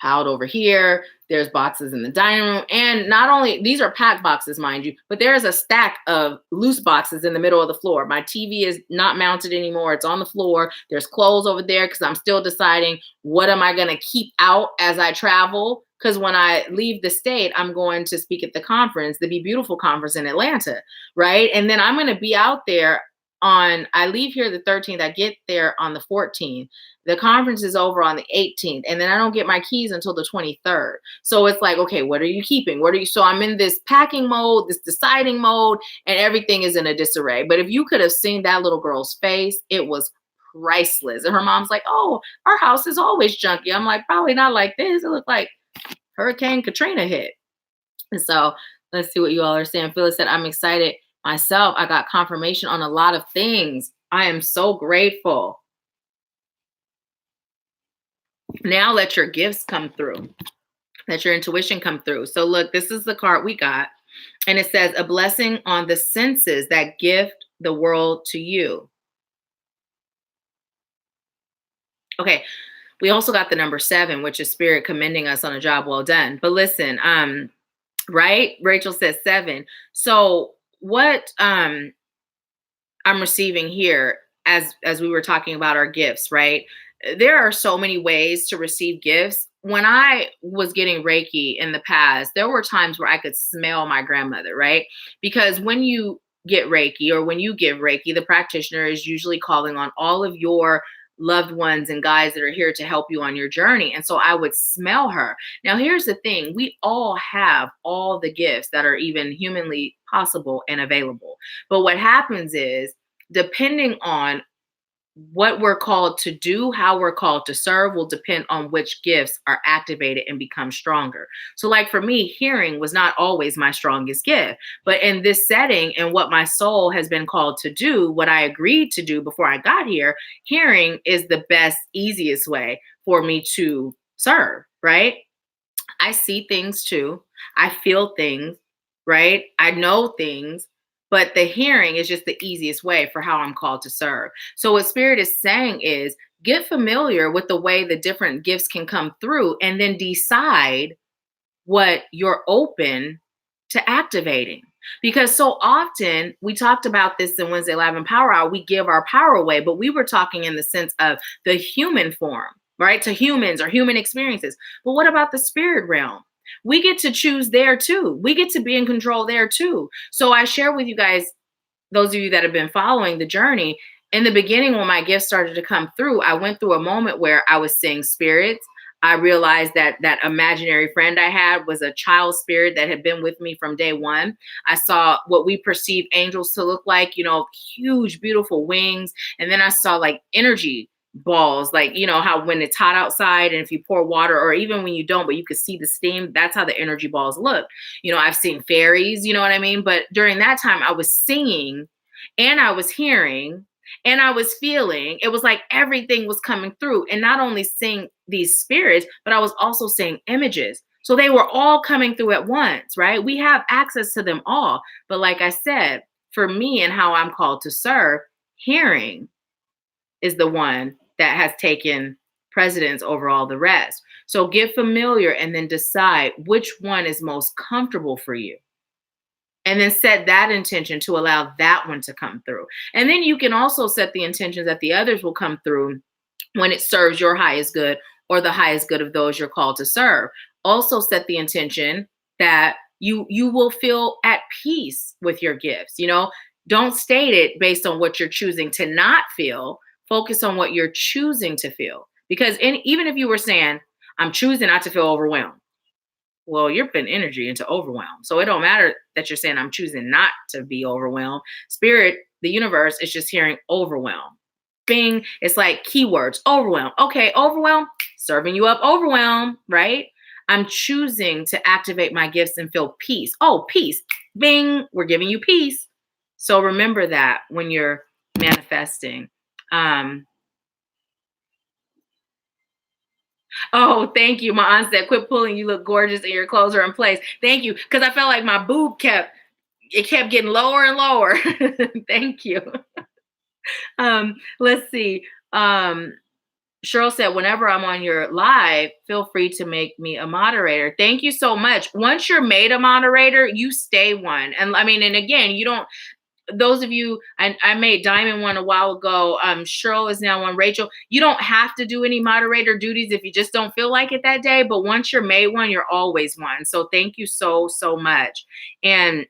piled over here, there's boxes in the dining room. And not only, these are packed boxes, mind you, but there's a stack of loose boxes in the middle of the floor. My TV is not mounted anymore. It's on the floor. There's clothes over there because I'm still deciding what am I going to keep out as I travel. Because when I leave the state, I'm going to speak at the conference, the Be Beautiful conference in Atlanta, right? And then I'm going to be out there I leave here the 13th. I get there on the 14th. The conference is over on the 18th. And then I don't get my keys until the 23rd. So it's like, okay, what are you keeping? So I'm in this packing mode, this deciding mode, and everything is in a disarray. But if you could have seen that little girl's face, it was priceless. And her mom's like, oh, our house is always junky. I'm like, probably not like this. It looked like Hurricane Katrina hit. And so let's see what you all are saying. Phyllis said, I'm excited myself. I got confirmation on a lot of things. I am so grateful. Now let your gifts come through. Let your intuition come through. So look, this is the card we got. And it says, a blessing on the senses that gift the world to you. Okay. We also got the number 7, which is spirit commending us on a job well done. But listen, right? Rachel says 7. So what I'm receiving here, as we were talking about our gifts, right? There are so many ways to receive gifts. When I was getting Reiki in the past, there were times where I could smell my grandmother, right? Because when you get Reiki or when you give Reiki, the practitioner is usually calling on all of your loved ones and guides that are here to help you on your journey. And so I would smell her. Now, here's the thing. We all have all the gifts that are even humanly possible and available. But what happens is, depending on what we're called to do, how we're called to serve, will depend on which gifts are activated and become stronger. So like for me, hearing was not always my strongest gift, but in this setting and what my soul has been called to do, what I agreed to do before I got here, hearing is the best, easiest way for me to serve, right? I see things too. I feel things, right? I know things. But the hearing is just the easiest way for how I'm called to serve. So what Spirit is saying is get familiar with the way the different gifts can come through and then decide what you're open to activating. Because so often, we talked about this in Wednesday Live and Power Hour, we give our power away, but we were talking in the sense of the human form, right? To humans or human experiences. But what about the spirit realm? We get to choose there too. We get to be in control there too. So I share with you guys, those of you that have been following the journey, in the beginning, when my gifts started to come through, I went through a moment where I was seeing spirits. I realized that that imaginary friend I had was a child spirit that had been with me from day one. I saw what we perceive angels to look like, huge, beautiful wings. And then I saw like energy balls, like how when it's hot outside and if you pour water, or even when you don't, but you could see the steam, that's how the energy balls look. I've seen fairies, you know what I mean? But during that time I was singing and I was hearing and I was feeling. It was like everything was coming through, and not only seeing these spirits, but I was also seeing images. So they were all coming through at once, right? We have access to them all. But like I said, for me and how I'm called to serve, hearing is the one that has taken precedence over all the rest. So get familiar and then decide which one is most comfortable for you. And then set that intention to allow that one to come through. And then you can also set the intentions that the others will come through when it serves your highest good or the highest good of those you're called to serve. Also set the intention that you will feel at peace with your gifts. Don't state it based on what you're choosing to not feel. Focus on what you're choosing to feel. Because even if you were saying, I'm choosing not to feel overwhelmed, well, you're putting energy into overwhelm. So it don't matter that you're saying, I'm choosing not to be overwhelmed. Spirit, the universe is just hearing overwhelm. Bing, it's like keywords, overwhelm. Okay, overwhelm, serving you up overwhelm, right? I'm choosing to activate my gifts and feel peace. Oh, peace. Bing, we're giving you peace. So remember that when you're manifesting. Oh, thank you. My aunt said, quit pulling. You look gorgeous and your clothes are in place. Thank you. Because I felt like my boob kept getting lower and lower. Thank you. Let's see. Cheryl said, whenever I'm on your live, feel free to make me a moderator. Thank you so much. Once you're made a moderator, you stay one. And I mean, and again, you don't, those of you, I made Diamond one a while ago. Cheryl is now one. Rachel, you don't have to do any moderator duties if you just don't feel like it that day. But once you're made one, you're always one. So thank you so, so much. And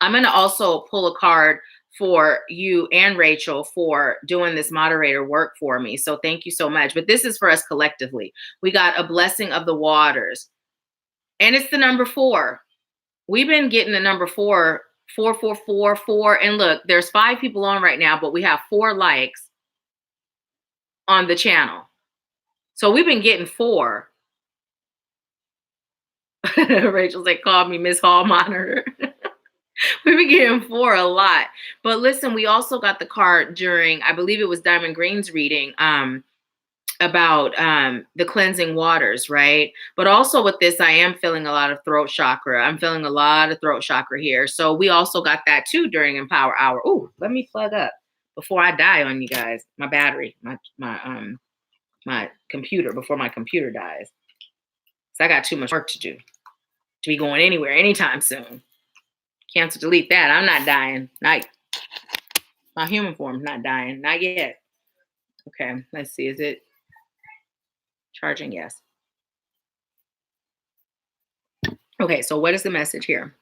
I'm going to also pull a card for you and Rachel for doing this moderator work for me. So thank you so much. But this is for us collectively. We got a blessing of the waters. And it's the number 4. We've been getting the number 4, 4. And look, there's 5 people on right now, but we have 4 likes on the channel. So we've been getting 4. Rachel said, call me Miss Hall Monitor. We've been getting 4 a lot. But listen, we also got the card during, I believe it was Diamond Green's reading, about the cleansing waters, right? But also with this, I am feeling a lot of throat chakra. I'm feeling a lot of throat chakra here. So we also got that too during Empower Hour. Ooh, let me plug up before I die on you guys. My battery, my computer, before my computer dies. So I got too much work to do to be going anywhere anytime soon. Cancel, delete that. I'm not dying. Not my human form's not dying. Not yet. Okay, let's see. Is it charging? Yes. Okay, so what is the message here?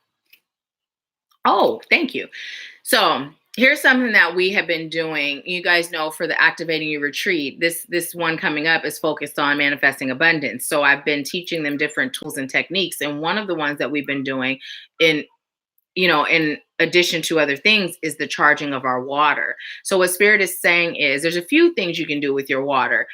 Oh, thank you. So here's something that we have been doing. You guys know, for the Activating Your Retreat, this one coming up is focused on manifesting abundance. So I've been teaching them different tools and techniques. And one of the ones that we've been doing in addition to other things is the charging of our water. So what Spirit is saying is there's a few things you can do with your water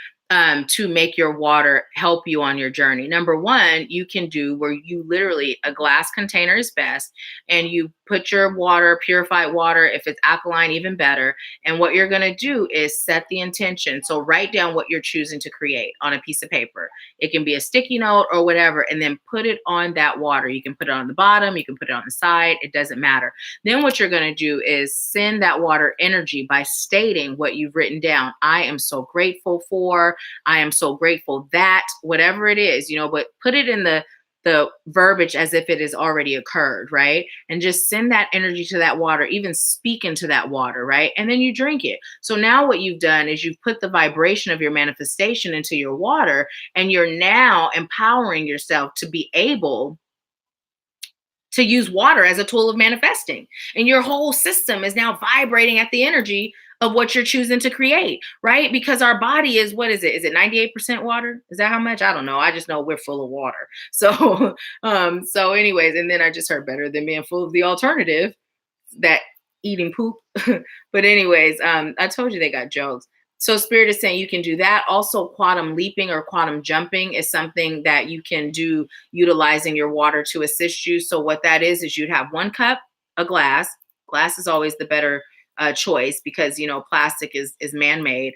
to make your water help you on your journey. Number 1, you can do where you literally, a glass container is best, and you put your water, purified water, if it's alkaline, even better. And what you're going to do is set the intention. So write down what you're choosing to create on a piece of paper. It can be a sticky note or whatever, and then put it on that water. You can put it on the bottom, you can put it on the side, it doesn't matter. Then what you're going to do is send that water energy by stating what you've written down. I am so grateful for, I am so grateful that, whatever it is, but put it in the verbiage as if it has already occurred, right? And just send that energy to that water, even speak into that water, right? And then you drink it. So now what you've done is you've put the vibration of your manifestation into your water, and you're now empowering yourself to be able to use water as a tool of manifesting. And your whole system is now vibrating at the energy of what you're choosing to create, right? Because our body is, what is it? Is it 98% water? Is that how much? I don't know. I just know we're full of water. So, so anyways, and then I just heard better than being full of the alternative, that eating poop. But anyways, I told you they got jokes. So Spirit is saying you can do that. Also, quantum leaping or quantum jumping is something that you can do utilizing your water to assist you. So what that is you'd have 1 cup, a glass. Glass is always the better choice because, plastic is man-made.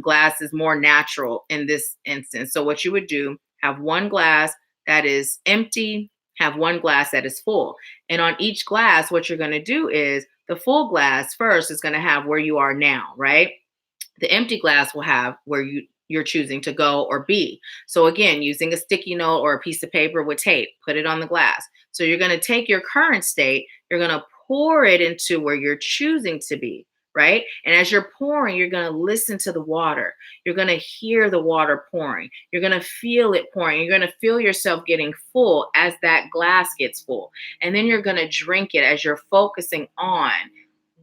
Glass is more natural in this instance. So what you would do, have 1 glass that is empty, have 1 glass that is full. And on each glass, what you're going to do is the full glass first is going to have where you are now, right? The empty glass will have where you're choosing to go or be. So again, using a sticky note or a piece of paper with tape, put it on the glass. So you're going to take your current state, you're going to pour it into where you're choosing to be, right? And as you're pouring, you're going to listen to the water. You're going to hear the water pouring. You're going to feel it pouring. You're going to feel yourself getting full as that glass gets full. And then you're going to drink it as you're focusing on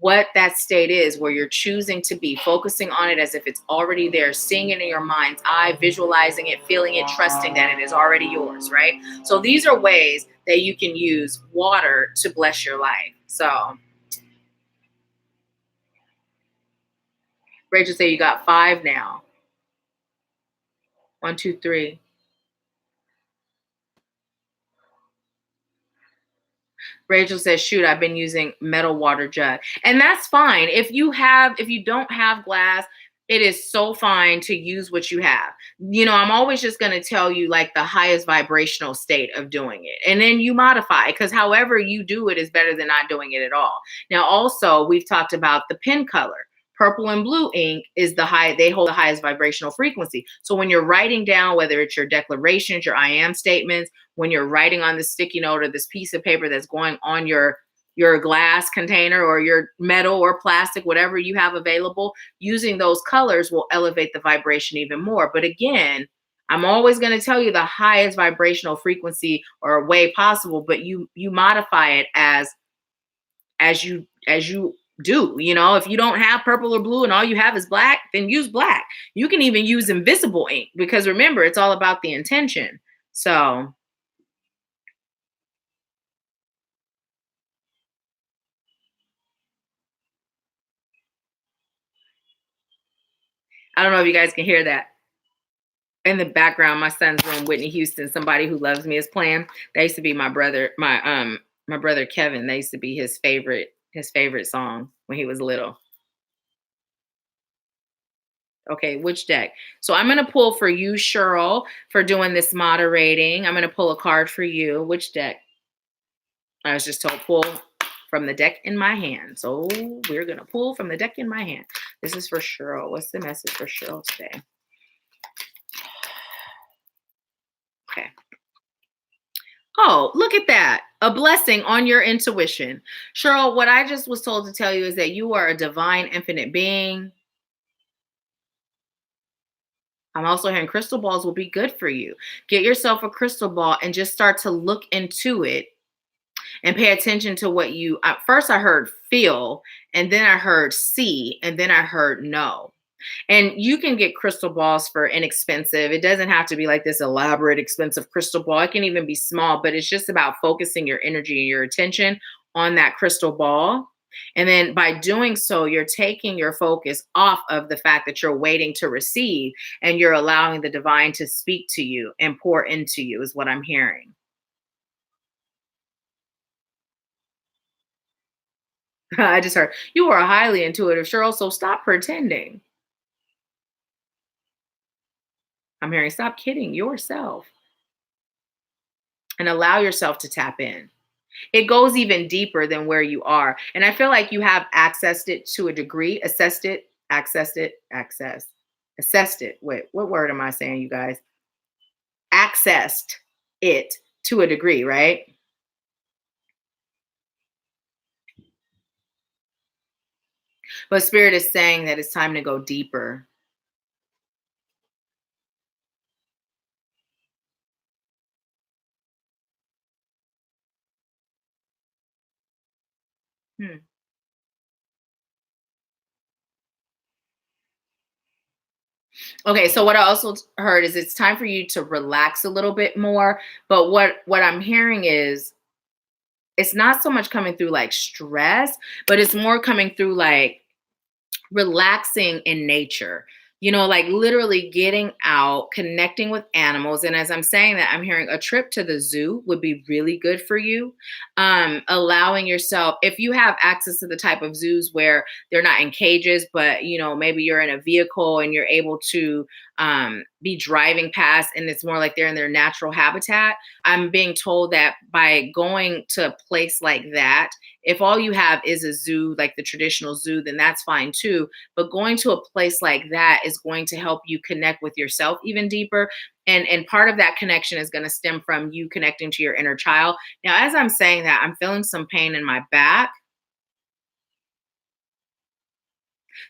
what that state is, where you're choosing to be, focusing on it as if it's already there, seeing it in your mind's eye, visualizing it, feeling it, trusting that it is already yours, right? So these are ways that you can use water to bless your life. So Rachel say you got 5 now. 1, 2, 3. Rachel says, shoot, I've been using metal water jug. And that's fine. If you don't have glass, it is so fine to use what you have. I'm always just going to tell you like the highest vibrational state of doing it. And then you modify it, because however you do it is better than not doing it at all. Now, also, we've talked about the pen color. Purple and blue ink is they hold the highest vibrational frequency. So when you're writing down, whether it's your declarations, your I am statements, when you're writing on the sticky note or this piece of paper that's going on your glass container or your metal or plastic, whatever you have available, using those colors will elevate the vibration even more. But again, I'm always going to tell you the highest vibrational frequency or way possible, but you modify it as you do. If you don't have purple or blue and all you have is black, then use black. You can even use invisible ink, because remember, it's all about the intention. So I don't know if you guys can hear that. In the background, my son's room, Whitney Houston, Somebody Who Loves Me, is playing. That used to be my brother, my brother Kevin. That used to be his favorite song when he was little. Okay, which deck? So I'm gonna pull for you, Cheryl, for doing this moderating. I'm gonna pull a card for you. Which deck? I was just told pull from the deck in my hand. So we're gonna pull from the deck in my hand. This is for Cheryl. What's the message for Cheryl today? Okay. Oh, look at that. A blessing on your intuition. Cheryl, what I just was told to tell you is that you are a divine, infinite being. I'm also hearing crystal balls will be good for you. Get yourself a crystal ball and just start to look into it and pay attention to what you, first I heard feel, and then I heard see, and then I heard know. And you can get crystal balls for inexpensive. It doesn't have to be like this elaborate, expensive crystal ball. It can even be small, but it's just about focusing your energy and your attention on that crystal ball. And then by doing so, you're taking your focus off of the fact that you're waiting to receive, and you're allowing the divine to speak to you and pour into you, is what I'm hearing. I just heard you are highly intuitive, Cheryl, so stop pretending. I'm hearing stop kidding yourself and allow yourself to tap in. It goes even deeper than where you are. And I feel like you have accessed it to a degree, assessed it, assessed it. Wait, what word am I saying, you guys? Accessed it to a degree, right? But Spirit is saying that it's time to go deeper. Hmm. Okay, so what I also heard is it's time for you to relax a little bit more. But what I'm hearing is it's not so much coming through like stress, but it's more coming through like relaxing in nature, like literally getting out, connecting with animals. And as I'm saying that, I'm hearing a trip to the zoo would be really good for you. Allowing yourself, if you have access to the type of zoos where they're not in cages, but maybe you're in a vehicle and you're able to be driving past and it's more like they're in their natural habitat. I'm being told that by going to a place like that, if all you have is a zoo, like the traditional zoo, then that's fine too. But going to a place like that is going to help you connect with yourself even deeper. And part of that connection is going to stem from you connecting to your inner child. Now, as I'm saying that, I'm feeling some pain in my back.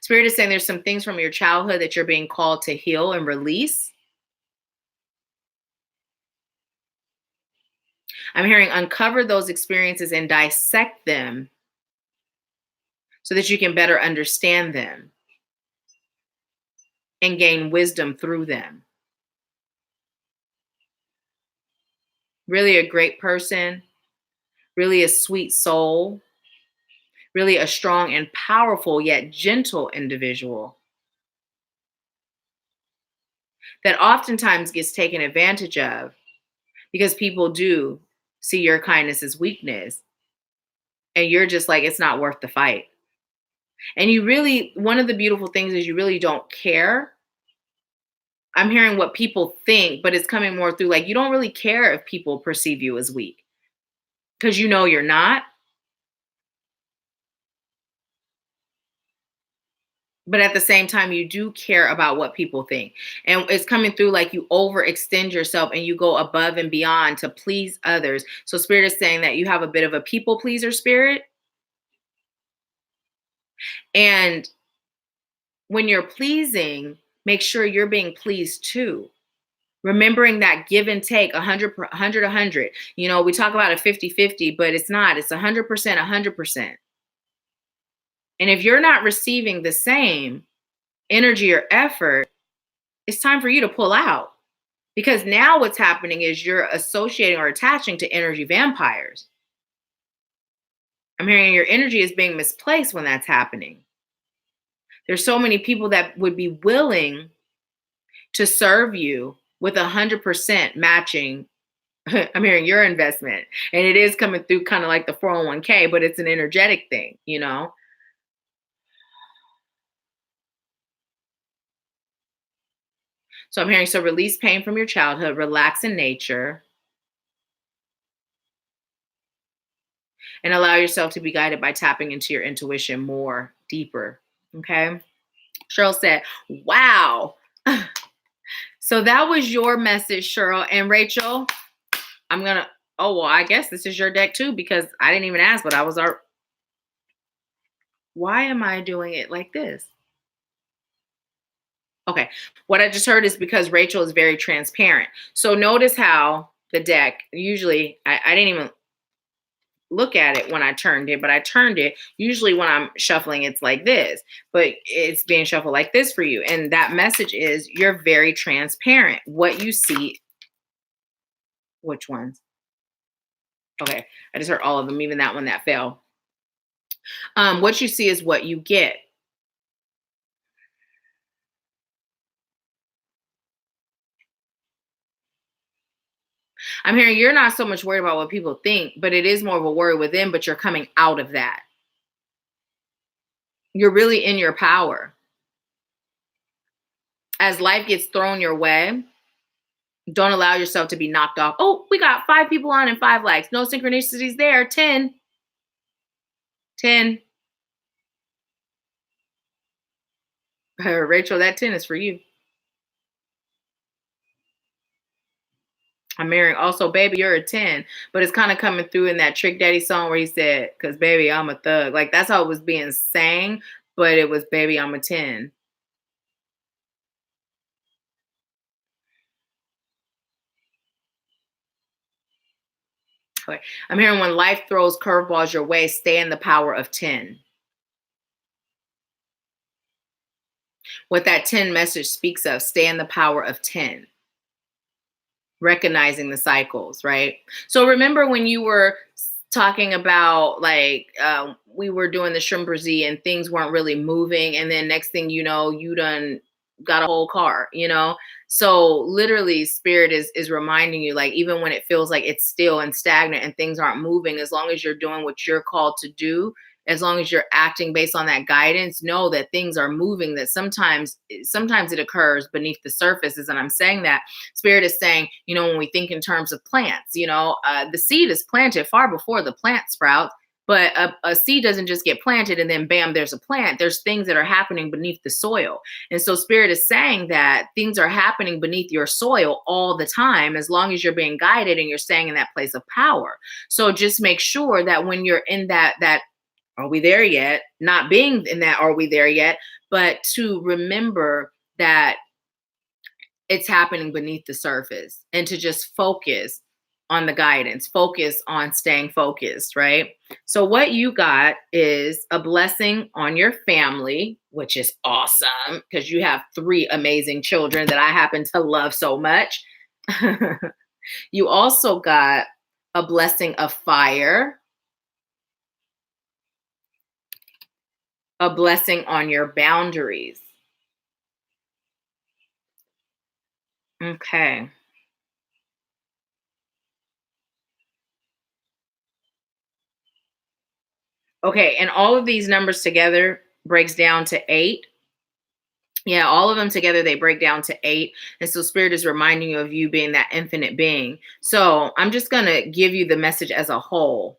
Spirit is saying there's some things from your childhood that you're being called to heal and release. I'm hearing uncover those experiences and dissect them so that you can better understand them and gain wisdom through them. Really a great person, really a sweet soul, really a strong and powerful yet gentle individual that oftentimes gets taken advantage of because people do see your kindness as weakness, and you're just like, it's not worth the fight. And you really, one of the beautiful things is you really don't care. I'm hearing what people think, but it's coming more through like you don't really care if people perceive you as weak because you know you're not. But at the same time, you do care about what people think. And it's coming through like you overextend yourself and you go above and beyond to please others. So, Spirit is saying that you have a bit of a people pleaser spirit. And when you're pleasing, make sure you're being pleased too. Remembering that give and take 100. You know, we talk about a 50-50, but it's not. It's 100%, 100%. And if you're not receiving the same energy or effort, it's time for you to pull out. Because now what's happening is you're associating or attaching to energy vampires. I'm hearing your energy is being misplaced when that's happening. There's so many people that would be willing to serve you with 100% matching. I'm hearing your investment. And it is coming through kind of like the 401k, but it's an energetic thing, you know? So I'm hearing, so release pain from your childhood, relax in nature, and allow yourself to be guided by tapping into your intuition more deeper. Okay. Cheryl said, wow. So that was your message, Cheryl. And Rachel, I'm going to, oh, well, I guess this is your deck too, because I didn't even ask, but I was our, why am I doing it like this? Okay. What I just heard is because Rachel is very transparent. So notice how the deck, usually I didn't even look at it when I turned it, but I turned it. Usually when I'm shuffling, it's like this, but it's being shuffled like this for you. And that message is you're very transparent. What you see, which ones? Okay. I just heard all of them, even that one that fell. What you see is what you get. I'm hearing you're not so much worried about what people think, but it is more of a worry within, but you're coming out of that. You're really in your power. As life gets thrown your way, don't allow yourself to be knocked off. Oh, we got 5 people on and 5 likes. No synchronicities there. 10. 10. Rachel, that 10 is for you. I'm marrying. Also, baby, you're a 10. But it's kind of coming through in that Trick Daddy song where he said, because baby, I'm a thug. Like that's how it was being sang, but it was baby, I'm a 10. Okay. I'm hearing when life throws curveballs your way, stay in the power of 10. What that 10 message speaks of, stay in the power of 10. Recognizing the cycles, right? So remember when you were talking about like we were doing the Shrimpersy and things weren't really moving, and then next thing you know, you done got a whole car, you know? So literally spirit is reminding you, like, even when it feels like it's still and stagnant and things aren't moving, as long as you're doing what you're called to do, as long as you're acting based on that guidance, know that things are moving, that sometimes it occurs beneath the surfaces. And I'm saying that spirit is saying, you know, when we think in terms of plants, you know, the seed is planted far before the plant sprouts. But a seed doesn't just get planted and then bam, there's a plant. There's things that are happening beneath the soil. And so spirit is saying that things are happening beneath your soil all the time, as long as you're being guided and you're staying in that place of power. So just make sure that when you're in that are we there yet? Not being in that are we there yet, but to remember that it's happening beneath the surface and to just focus on the guidance, focus on staying focused, right? So what you got is a blessing on your family, which is awesome because you have 3 amazing children that I happen to love so much. You also got a blessing of fire, a blessing on your boundaries. Okay. Okay, and all of these numbers together breaks down to 8. Yeah, all of them together, they break down to 8. And so Spirit is reminding you of you being that infinite being. So I'm just going to give you the message as a whole.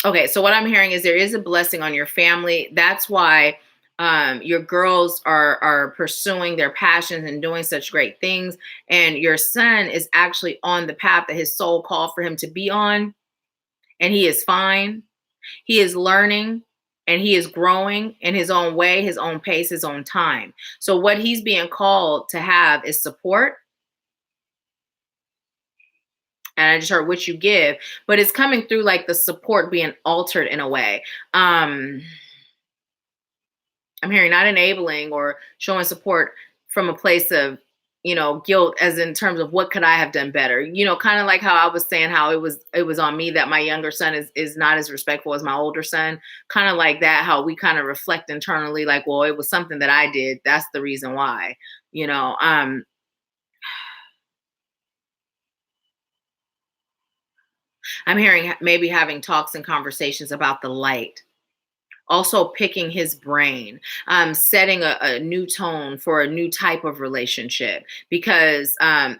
Okay, so what I'm hearing is there is a blessing on your family. That's why your girls are pursuing their passions and doing such great things. And your son is actually on the path that his soul called for him to be on. And he is fine. He is learning and he is growing in his own way, his own pace, his own time. So what he's being called to have is support. And I just heard what you give, but it's coming through like the support being altered in a way. I'm hearing not enabling or showing support from a place of, guilt, as in terms of what could I have done better? Kind of like how I was saying how it was on me that my younger son is not as respectful as my older son. Kind of like that, how we kind of reflect internally, like, well, it was something that I did. That's the reason why, you know. I'm hearing maybe having talks and conversations about the light, also picking his brain, setting a new tone for a new type of relationship, because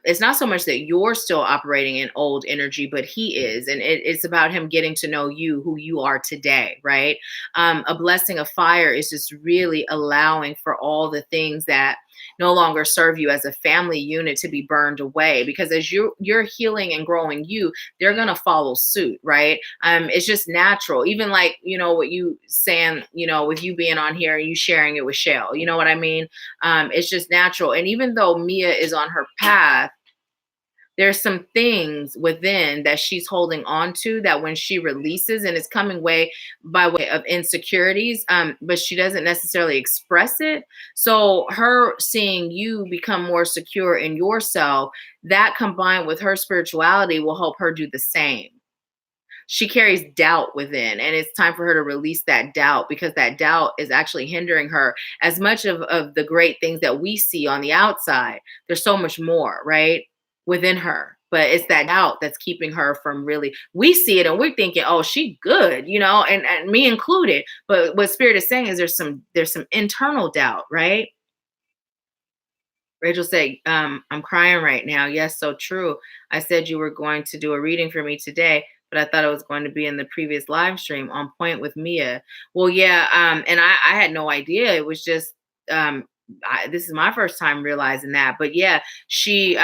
it's not so much that you're still operating in old energy, but he is. And it's about him getting to know you, who you are today, right? A blessing of fire is just really allowing for all the things that no longer serve you as a family unit to be burned away, because as you're healing and growing you, they're going to follow suit, right? It's just natural. Even like, what you saying, with you being on here and you sharing it with Shell, you know what I mean? It's just natural. And even though Mia is on her path, there's some things within that she's holding on to that when she releases, and it's coming by way of insecurities, but she doesn't necessarily express it. So her seeing you become more secure in yourself, that combined with her spirituality will help her do the same. She carries doubt within, and it's time for her to release that doubt, because that doubt is actually hindering her as much of the great things that we see on the outside. There's so much more, right, within her, but it's that doubt that's keeping her from really, we see it and we're thinking, oh, she good, and me included. But what Spirit is saying is there's some internal doubt, right? Rachel said, I'm crying right now. Yes, so true. I said you were going to do a reading for me today, but I thought it was going to be in the previous live stream. On point with Mia. Well, yeah, and I had no idea. It was just, this is my first time realizing that. But yeah, she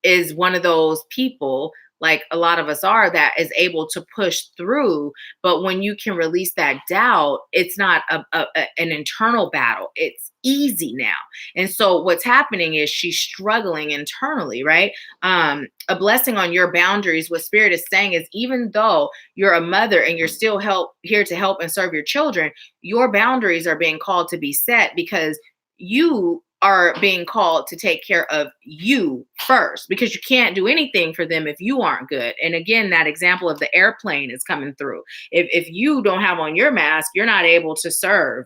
is one of those people, like a lot of us are, that is able to push through. But when you can release that doubt, it's not an internal battle. It's easy now. And so what's happening is she's struggling internally, right? A blessing on your boundaries. What Spirit is saying is, even though you're a mother and you're still here to help and serve your children, your boundaries are being called to be set, because you are being called to take care of you first, because you can't do anything for them if you aren't good. And again, that example of the airplane is coming through. If you don't have on your mask, you're not able to serve,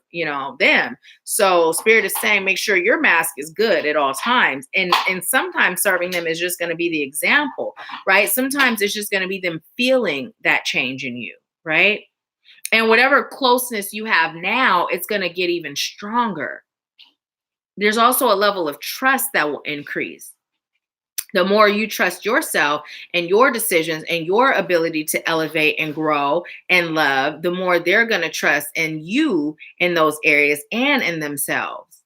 them. So Spirit is saying, make sure your mask is good at all times. And sometimes serving them is just going to be the example, right? Sometimes it's just going to be them feeling that change in you, right? And whatever closeness you have now, it's going to get even stronger. There's also a level of trust that will increase. The more you trust yourself and your decisions and your ability to elevate and grow and love, the more they're going to trust in you in those areas and in themselves.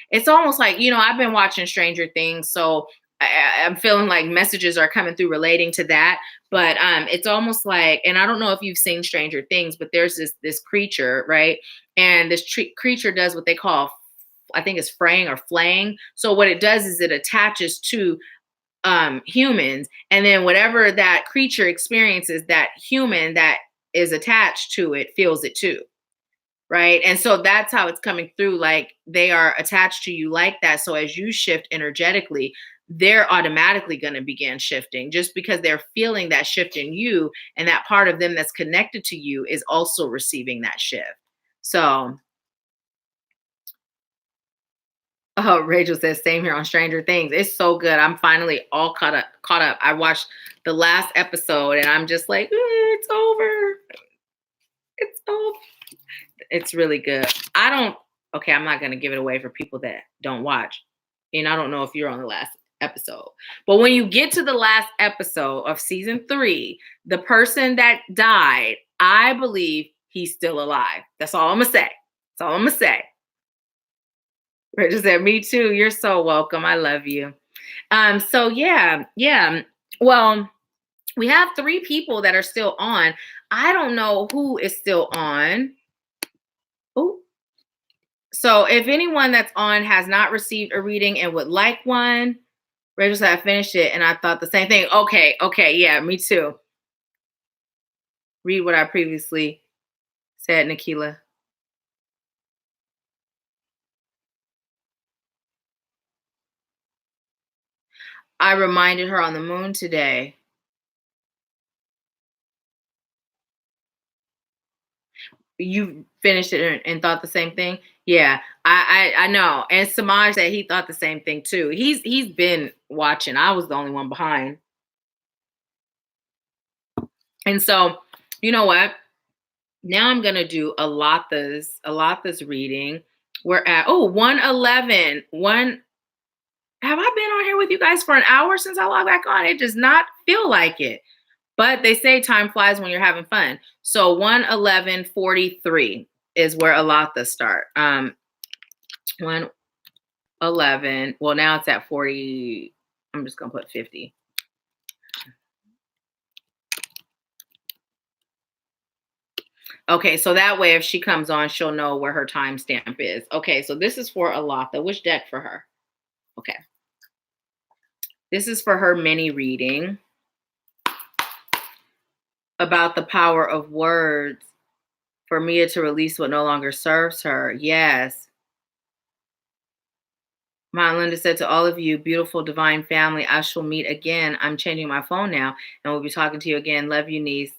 It's almost like, I've been watching Stranger Things, so I'm feeling like messages are coming through relating to that. But it's almost like, and I don't know if you've seen Stranger Things, but there's this creature, right? And this creature does what they call I think it's fraying or flaying. So what it does is it attaches to humans, and then whatever that creature experiences, that human that is attached to it feels it too. Right. And so that's how it's coming through. Like they are attached to you like that. So as you shift energetically, they're automatically going to begin shifting just because they're feeling that shift in you. And that part of them that's connected to you is also receiving that shift. So, oh, Rachel says, same here on Stranger Things. It's so good. I'm finally all caught up. I watched the last episode and I'm just like, it's over. It's over. It's really good. Okay, I'm not going to give it away for people that don't watch. And I don't know if you're on the last episode. But when you get to the last episode of season 3, the person that died, I believe he's still alive. That's all I'm going to say. That's all I'm going to say. Rachel said, me too. You're so welcome. I love you. So yeah. Well, we have 3 people that are still on. I don't know who is still on. Oh, so if anyone that's on has not received a reading and would like one, Rachel said, I finished it and I thought the same thing. Okay, yeah, me too. Read what I previously said, Nahkila. I reminded her on the moon today. You finished it and thought the same thing? Yeah, I know. And Samaj said he thought the same thing too. He's been watching. I was the only one behind. And so, you know what? Now I'm gonna do Alatha's reading. We're at 111. Have I been on here with you guys for an hour since I logged back on? It does not feel like it. But they say time flies when you're having fun. So 111:43 is where Alatha start. 111. Well, now it's at 40. I'm just gonna put 50. Okay, so that way if she comes on, she'll know where her timestamp is. Okay, so this is for Alatha. Which deck for her? Okay. This is for her mini reading about the power of words for Mia to release what no longer serves her. Yes. My Linda said to all of you, beautiful divine family, I shall meet again. I'm changing my phone now and we'll be talking to you again. Love you, niece.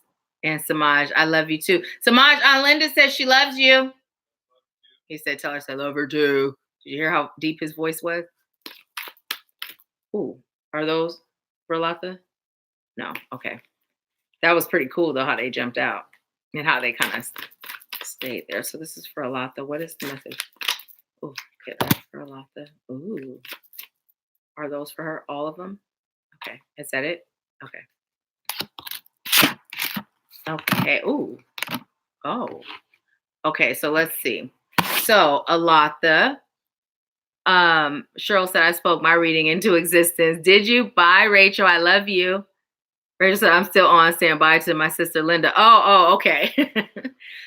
And Samaj, I love you too. Samaj, Aunt Linda says she loves you. He said, tell her I love her too. Did you hear how deep his voice was? Ooh, are those for Alatha? No, okay. That was pretty cool though, how they jumped out and how they kind of stayed there. So this is for Alatha. What is the message? Oh, okay, that's for Alatha. Ooh. Are those for her? All of them? Okay. Is that it? Okay. Okay. Ooh. Oh. Okay, so let's see. So Alatha. Cheryl said I spoke my reading into existence. Did you? Bye, Rachel. I love you. Rachel said I'm still on. Saying bye to my sister Linda. Oh, okay.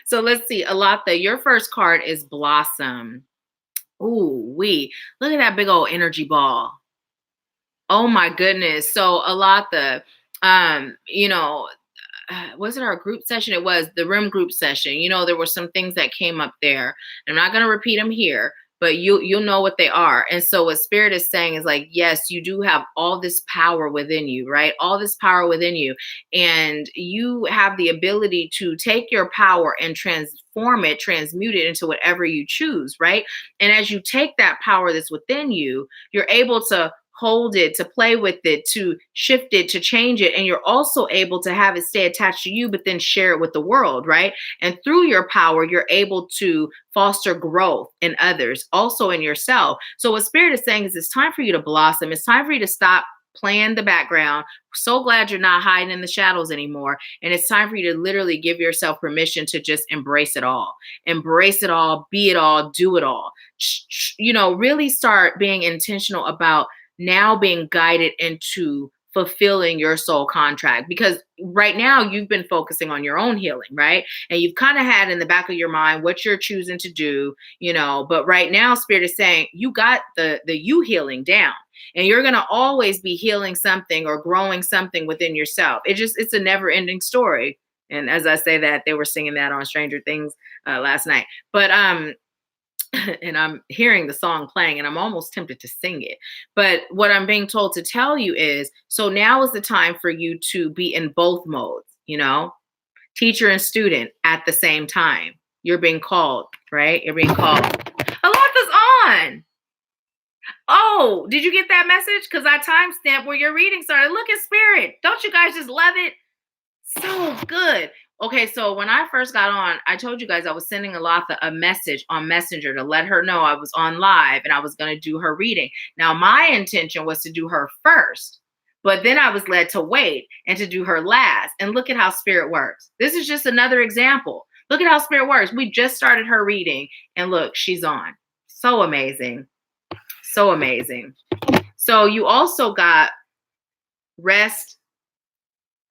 So let's see. Alatha, your first card is Blossom. Ooh, look at that big old energy ball. Oh my goodness. So Alatha, was it our group session? It was the RIM group session. There were some things that came up there. I'm not going to repeat them here, but you'll know what they are. And so what Spirit is saying is like, yes, you do have all this power within you, right? All this power within you. And you have the ability to take your power and transform it, transmute it into whatever you choose, right? And as you take that power that's within you, you're able to hold it, to play with it, to shift it, to change it. And you're also able to have it stay attached to you, but then share it with the world, right? And through your power, you're able to foster growth in others, also in yourself. So what Spirit is saying is it's time for you to blossom. It's time for you to stop playing the background. So glad you're not hiding in the shadows anymore. And it's time for you to literally give yourself permission to just embrace it all. Embrace it all, be it all, do it all. Really start being intentional about now being guided into fulfilling your soul contract, because right now you've been focusing on your own healing, right? And you've kind of had in the back of your mind what you're choosing to do, but right now spirit is saying you got the you healing down, and you're going to always be healing something or growing something within yourself. It's a never ending story. And as I say that, they were singing that on Stranger Things last night. But and I'm hearing the song playing and I'm almost tempted to sing it. But what I'm being told to tell you is, so now is the time for you to be in both modes, teacher and student at the same time. You're being called, right? You're being called. Alonta's on. Oh, did you get that message? Because I timestamped where your reading started. Look at spirit. Don't you guys just love it? So good. Okay, so when I first got on, I told you guys I was sending Alotha a message on Messenger to let her know I was on live and I was going to do her reading. Now, my intention was to do her first, but then I was led to wait and to do her last. And look at how spirit works. This is just another example. Look at how spirit works. We just started her reading and look, she's on. So amazing. So amazing. So you also got rest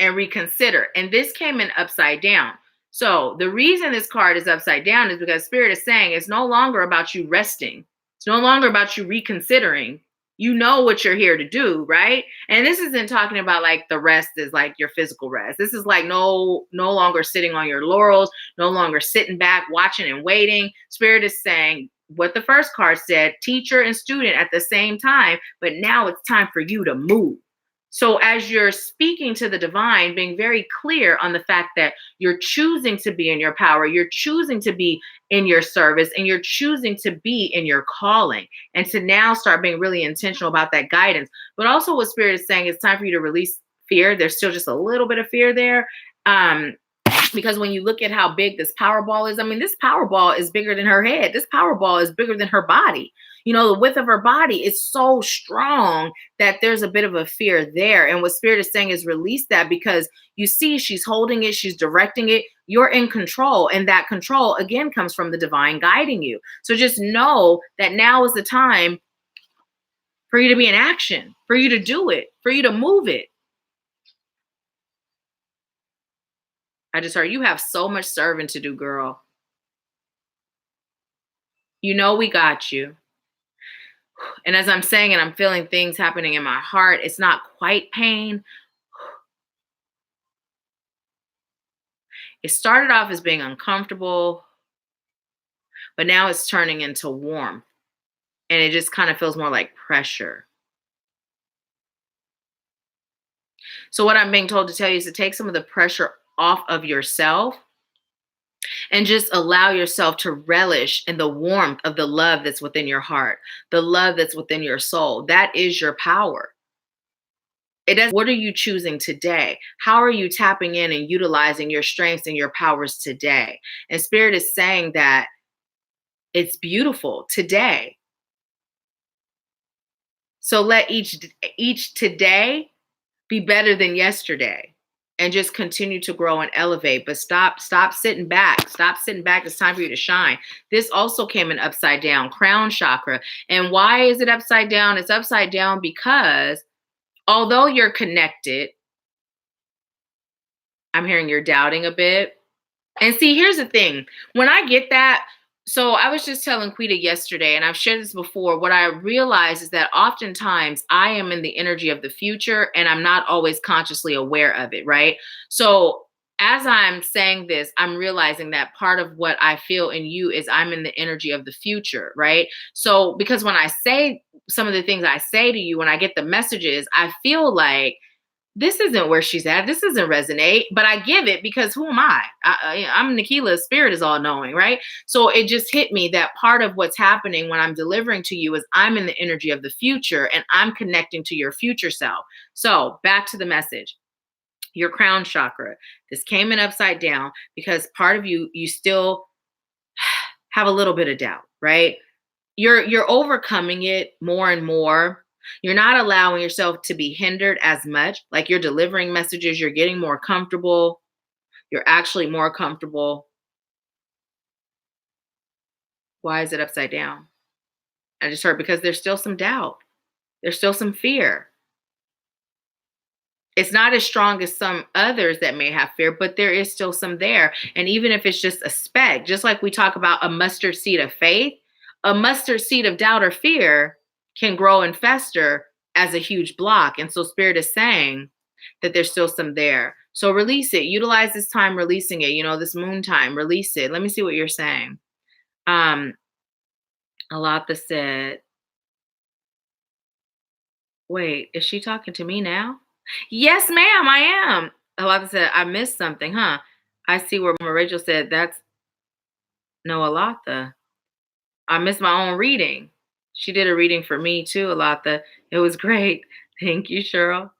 and reconsider. And this came in upside down. So the reason this card is upside down is because spirit is saying it's no longer about you resting. It's no longer about you reconsidering. You know what you're here to do, right? And this isn't talking about like the rest is like your physical rest. This is like no longer sitting on your laurels, no longer sitting back, watching and waiting. Spirit is saying what the first card said, teacher and student at the same time, but now it's time for you to move. So as you're speaking to the divine, being very clear on the fact that you're choosing to be in your power, you're choosing to be in your service, and you're choosing to be in your calling, and to now start being really intentional about that guidance. But also what spirit is saying, it's time for you to release fear. There's still just a little bit of fear there. Because when you look at how big this Powerball is, I mean, this Powerball is bigger than her head. This Powerball is bigger than her body. The width of her body is so strong that there's a bit of a fear there. And what spirit is saying is release that, because you see she's holding it, she's directing it. You're in control. And that control, again, comes from the divine guiding you. So just know that now is the time for you to be in action, for you to do it, for you to move it. I just heard you have so much serving to do, girl. We got you. And as I'm saying it, I'm feeling things happening in my heart. It's not quite pain. It started off as being uncomfortable, but now it's turning into warmth. And it just kind of feels more like pressure. So what I'm being told to tell you is to take some of the pressure off of yourself and just allow yourself to relish in the warmth of the love that's within your heart, the love that's within your soul. That is your power. What are you choosing today? How are you tapping in and utilizing your strengths and your powers today? And spirit is saying that it's beautiful today. So let each today be better than yesterday, and just continue to grow and elevate. But stop sitting back. Stop sitting back. It's time for you to shine. This also came in upside down, crown chakra. And why is it upside down? It's upside down because although you're connected, I'm hearing you're doubting a bit. And see, here's the thing. When I get that, so I was just telling Quita yesterday, and I've shared this before, what I realize is that oftentimes I am in the energy of the future and I'm not always consciously aware of it, right? So as I'm saying this, I'm realizing that part of what I feel in you is I'm in the energy of the future, right? So because when I say some of the things I say to you, when I get the messages, I feel like this isn't where she's at. This doesn't resonate, but I give it because who am I? I'm Nahkila. Spirit is all knowing, right? So it just hit me that part of what's happening when I'm delivering to you is I'm in the energy of the future and I'm connecting to your future self. So back to the message. Your crown chakra. This came in upside down because part of you still have a little bit of doubt, right? You're overcoming it more and more. You're not allowing yourself to be hindered as much. Like you're delivering messages, you're getting more comfortable. You're actually more comfortable. Why is it upside down? I just heard because there's still some doubt. There's still some fear. It's not as strong as some others that may have fear, but there is still some there. And even if it's just a speck, just like we talk about a mustard seed of faith, a mustard seed of doubt or fear can grow and fester as a huge block. And so Spirit is saying that there's still some there. So release it. Utilize this time releasing it. This moon time, release it. Let me see what you're saying. Alatha said, wait, is she talking to me now? Yes, ma'am, I am. Alatha said, I missed something, huh? I see where Rachel said, that's no Alatha. I missed my own reading. She did a reading for me too, Alatha. It was great. Thank you, Cheryl.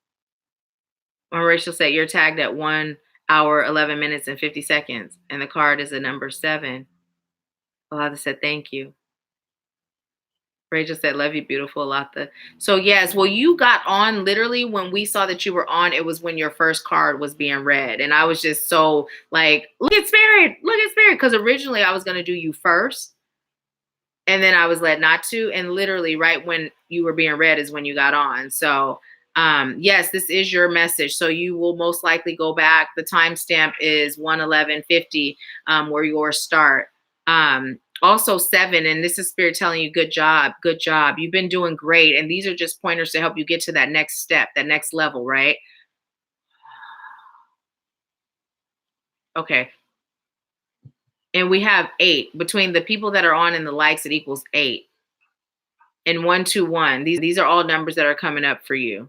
Rachel said, you're tagged at 1 hour, 11 minutes, and 50 seconds. And the card is a number 7. Alatha said, thank you. Rachel said, love you, beautiful Alatha. So yes, well, you got on literally when we saw that you were on, it was when your first card was being read. And I was just so like, look at Spirit. Because originally I was going to do you first. And then I was led not to. And literally right when you were being read is when you got on. So yes, this is your message. So you will most likely go back. The timestamp is 1:11:50, where yours start. Also 7, and this is Spirit telling you, good job. You've been doing great. And these are just pointers to help you get to that next step, that next level, right? Okay. And we have 8. Between the people that are on and the likes, it equals 8. And 121. These are all numbers that are coming up for you.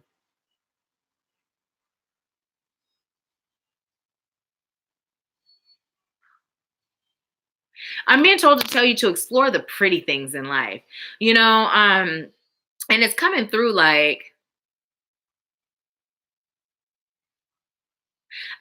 I'm being told to tell you to explore the pretty things in life, and it's coming through like,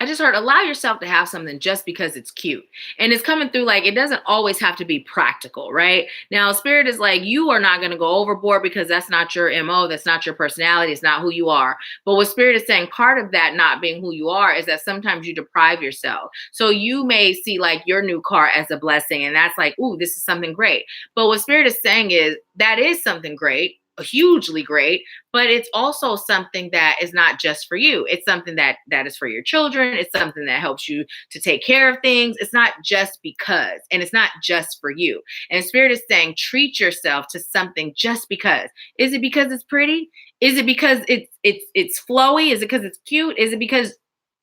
I just heard allow yourself to have something just because it's cute. And it's coming through like it doesn't always have to be practical, right? Now, Spirit is like, you are not going to go overboard because that's not your MO. That's not your personality. It's not who you are. But what Spirit is saying, part of that not being who you are is that sometimes you deprive yourself. So you may see like your new car as a blessing. And that's like, ooh, this is something great. But what Spirit is saying is that is something great, hugely great, but it's also something that is not just for you. It's something that is for your children. It's something that helps you to take care of things. It's not just because, and it's not just for you. And Spirit is saying, treat yourself to something just because. Is it because it's pretty? Is it because it's flowy? Is it because it's cute? Is it because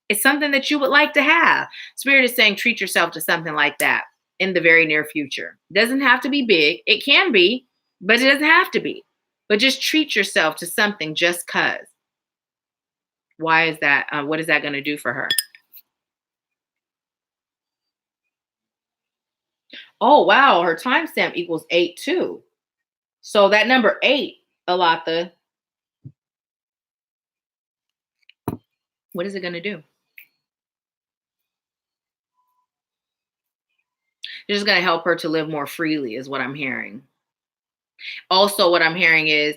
it's something that you would like to have? Spirit is saying, treat yourself to something like that in the very near future. It doesn't have to be big. It can be, but it doesn't have to be. But just treat yourself to something just cause. Why is that? What is that going to do for her? Oh, wow. Her timestamp equals 8 too. So that number 8, Alatha, what is it going to do? It's just going to help her to live more freely is what I'm hearing. Also, what I'm hearing is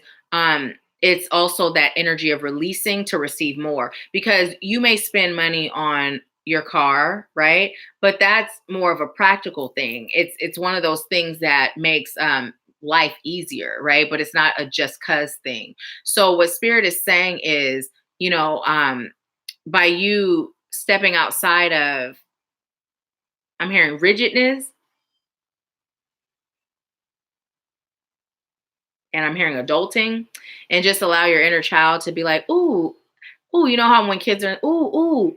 it's also that energy of releasing to receive more, because you may spend money on your car, right? But that's more of a practical thing. It's one of those things that makes life easier, right? But it's not a just cause thing. So what Spirit is saying is, by you stepping outside of, I'm hearing rigidness, and I'm hearing adulting, and just allow your inner child to be like, ooh, you know how when kids are, ooh,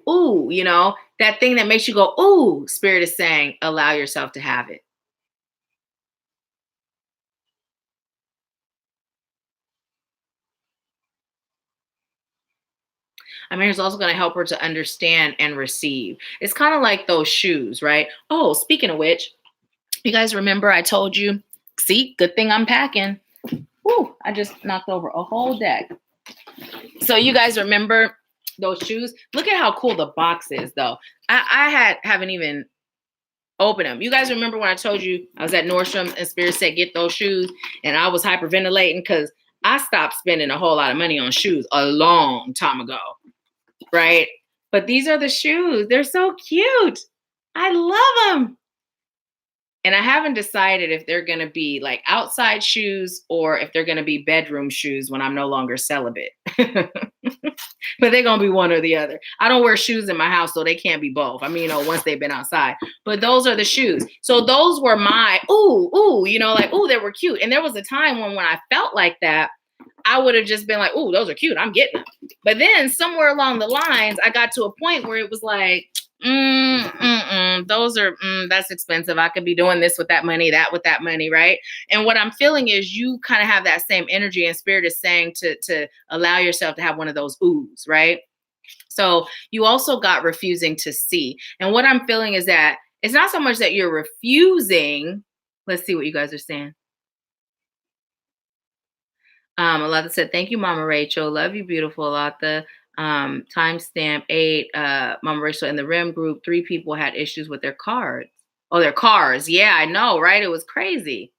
that thing that makes you go, ooh, Spirit is saying, allow yourself to have it. I mean, it's also going to help her to understand and receive. It's kind of like those shoes, right? Oh, speaking of which, you guys remember I told you, see, good thing I'm packing. Woo, I just knocked over a whole deck. So you guys remember those shoes? Look at how cool the box is, though. I haven't even opened them. You guys remember when I told you I was at Nordstrom and Spirit said get those shoes, and I was hyperventilating because I stopped spending a whole lot of money on shoes a long time ago, right? But these are the shoes. They're so cute. I love them. And I haven't decided if they're going to be like outside shoes or if they're going to be bedroom shoes when I'm no longer celibate. But they're gonna be one or the other. I don't wear shoes in my house, so they can't be both. I mean, once they've been outside. But those are the shoes. So those were my like, they were cute. And there was a time when I felt like that, I would have just been like, ooh, those are cute. I'm getting them. But then somewhere along the lines, I got to a point where it was like, those are, that's expensive. I could be doing this with that money, that with that money, right? And what I'm feeling is you kind of have that same energy, and Spirit is saying to allow yourself to have one of those oohs, right? So you also got refusing to see. And what I'm feeling is that it's not so much that you're refusing. Let's see what you guys are saying. Alata said, thank you, Mama Rachel. Love you, beautiful Alata. Timestamp 8, Mama Rachel, in the REM group, 3 people had issues with their cards. Oh, their cars. Yeah, I know, right? It was crazy.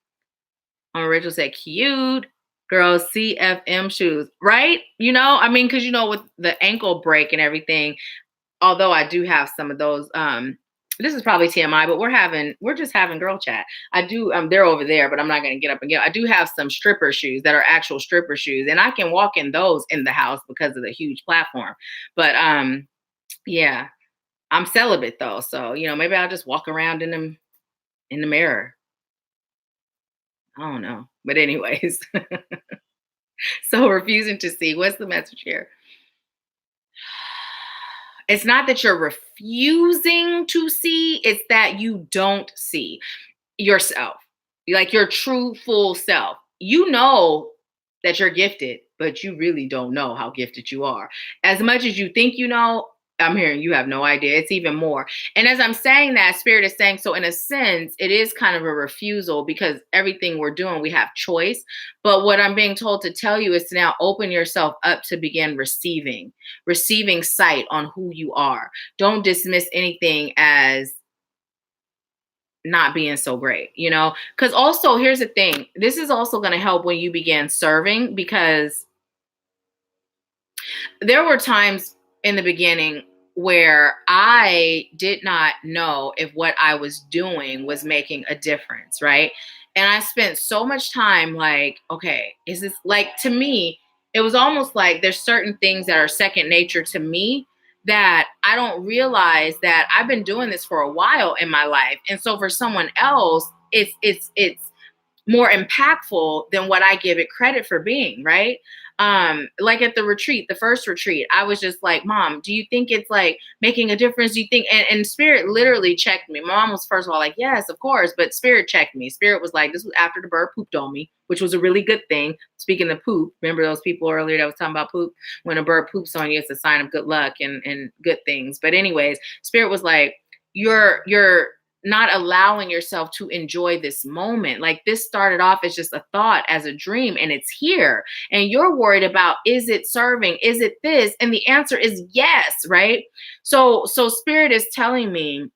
Mama Rachel said, cute. Girls, CFM shoes, right? I mean, because, with the ankle break and everything, although I do have some of those, this is probably TMI, but we're just having girl chat. I do, they're over there, but I'm not going to get up and get, I do have some stripper shoes that are actual stripper shoes, and I can walk in those in the house because of the huge platform. But, yeah, I'm celibate though. So, maybe I'll just walk around in them in the mirror. I don't know. But anyways, so refusing to see, what's the message here? It's not that you're refusing to see, it's that you don't see yourself, like your true full self. You know that you're gifted, but you really don't know how gifted you are. As much as you think you know, I'm hearing you have no idea. It's even more. And as I'm saying that, Spirit is saying, so in a sense, it is kind of a refusal, because everything we're doing, we have choice. But what I'm being told to tell you is to now open yourself up to begin receiving sight on who you are. Don't dismiss anything as not being so great, because also here's the thing. This is also going to help when you begin serving, because there were times in the beginning where I did not know if what I was doing was making a difference, right? And I spent so much time like, okay, is this, like, to me, it was almost like there's certain things that are second nature to me that I don't realize that I've been doing this for a while in my life. And so for someone else, it's more impactful than what I give it credit for being, right? Like at the retreat, the first retreat, I was just like, Mom, do you think it's like making a difference? Do you think, and Spirit literally checked me. My mom was first of all like, yes, of course, but Spirit checked me. Spirit was like, this was after the bird pooped on me, which was a really good thing. Speaking of poop, remember those people earlier that was talking about poop? When a bird poops on you, it's a sign of good luck and good things. But anyways, Spirit was like, you're not allowing yourself to enjoy this moment. Like, this started off as just a thought, as a dream, and it's here. And you're worried about, is it serving? Is it this? And the answer is yes, right? So Spirit is telling me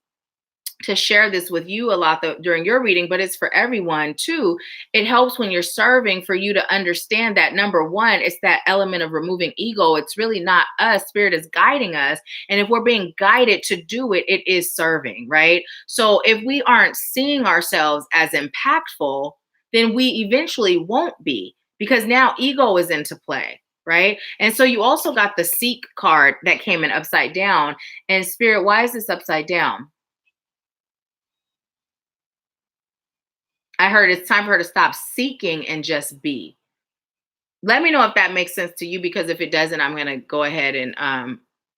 to share this with you a lot during your reading, but it's for everyone too. It helps when you're serving for you to understand that, number one, it's that element of removing ego. It's really not us. Spirit is guiding us. And if we're being guided to do it, it is serving, right? So if we aren't seeing ourselves as impactful, then we eventually won't be, because now ego is into play. Right. And so you also got the seek card that came in upside down. And Spirit, why is this upside down? I heard it's time for her to stop seeking and just be. Let me know if that makes sense to you, because if it doesn't, I'm going to go ahead and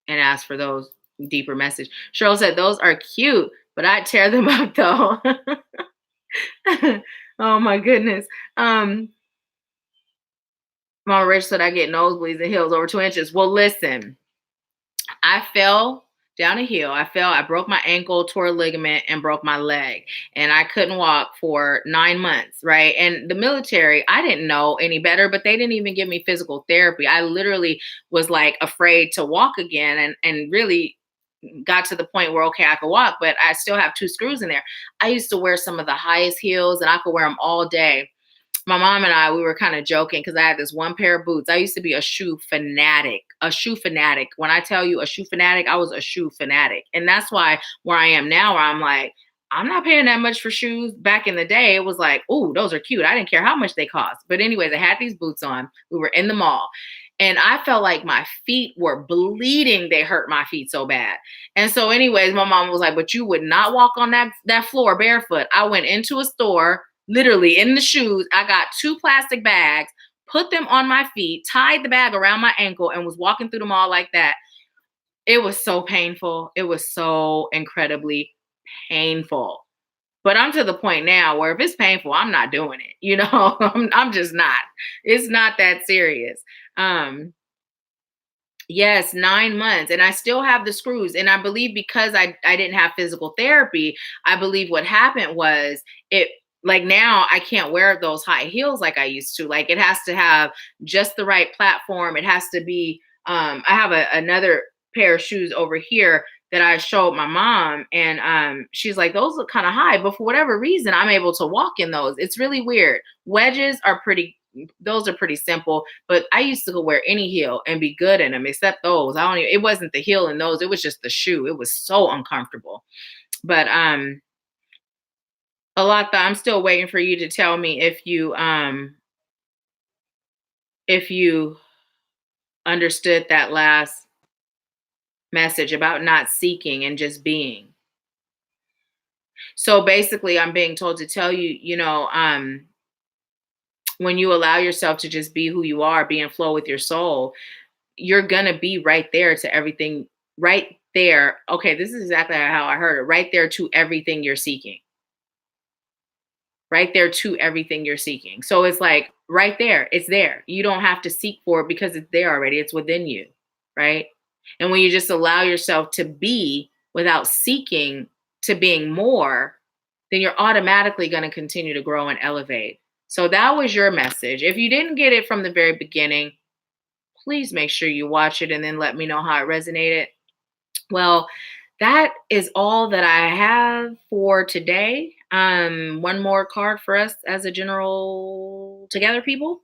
ask for those deeper message. Cheryl said those are cute, but I'd tear them up though. Oh my goodness. Mama Rich said I get nosebleeds and heels over 2 inches. Well, listen, I fell down a hill. I broke my ankle, tore a ligament, and broke my leg. And I couldn't walk for 9 months, right? And the military, I didn't know any better, but they didn't even give me physical therapy. I literally was like afraid to walk again, and really got to the point where, okay, I could walk, but I still have 2 screws in there. I used to wear some of the highest heels, and I could wear them all day. My mom and I, we were kind of joking because I had this one pair of boots. I used to be a shoe fanatic. When I tell you a shoe fanatic, I was a shoe fanatic. And that's why where I am now, where I'm like, I'm not paying that much for shoes. Back in the day, it was like, oh, those are cute. I didn't care how much they cost. But anyways, I had these boots on. We were in the mall. And I felt like my feet were bleeding. They hurt my feet so bad. And so, anyways, my mom was like, but you would not walk on that floor barefoot. I went into a store, literally in the shoes. I got 2 plastic bags, put them on my feet, tied the bag around my ankle, and was walking through the mall like that. It was so painful. It was so incredibly painful. But I'm to the point now where if it's painful, I'm not doing it. You know, I'm just not. It's not that serious. Um, yes, 9 months. And I still have the screws. And I believe because I didn't have physical therapy, I believe what happened was it like now I can't wear those high heels like I used to. Like it has to have just the right platform. It has to be I have another pair of shoes over here that I showed my mom, and she's like, those look kind of high, but for whatever reason, I'm able to walk in those. It's really weird. Wedges are those are pretty simple, but I used to go wear any heel and be good in them, except those. It wasn't the heel in those, it was just the shoe. It was so uncomfortable. But Alata, I'm still waiting for you to tell me if you understood that last message about not seeking and just being. So basically, I'm being told to tell you, when you allow yourself to just be who you are, be in flow with your soul, you're going to be right there to everything, right there. Okay, this is exactly how I heard it. Right there to everything you're seeking. Right there to everything you're seeking. So it's like right there, it's there. You don't have to seek for it because it's there already. It's within you, right? And when you just allow yourself to be without seeking to being more, then you're automatically going to continue to grow and elevate. So that was your message. If you didn't get it from the very beginning, please make sure you watch it and then let me know how it resonated. Well, that is all that I have for today. One more card for us as a general together people.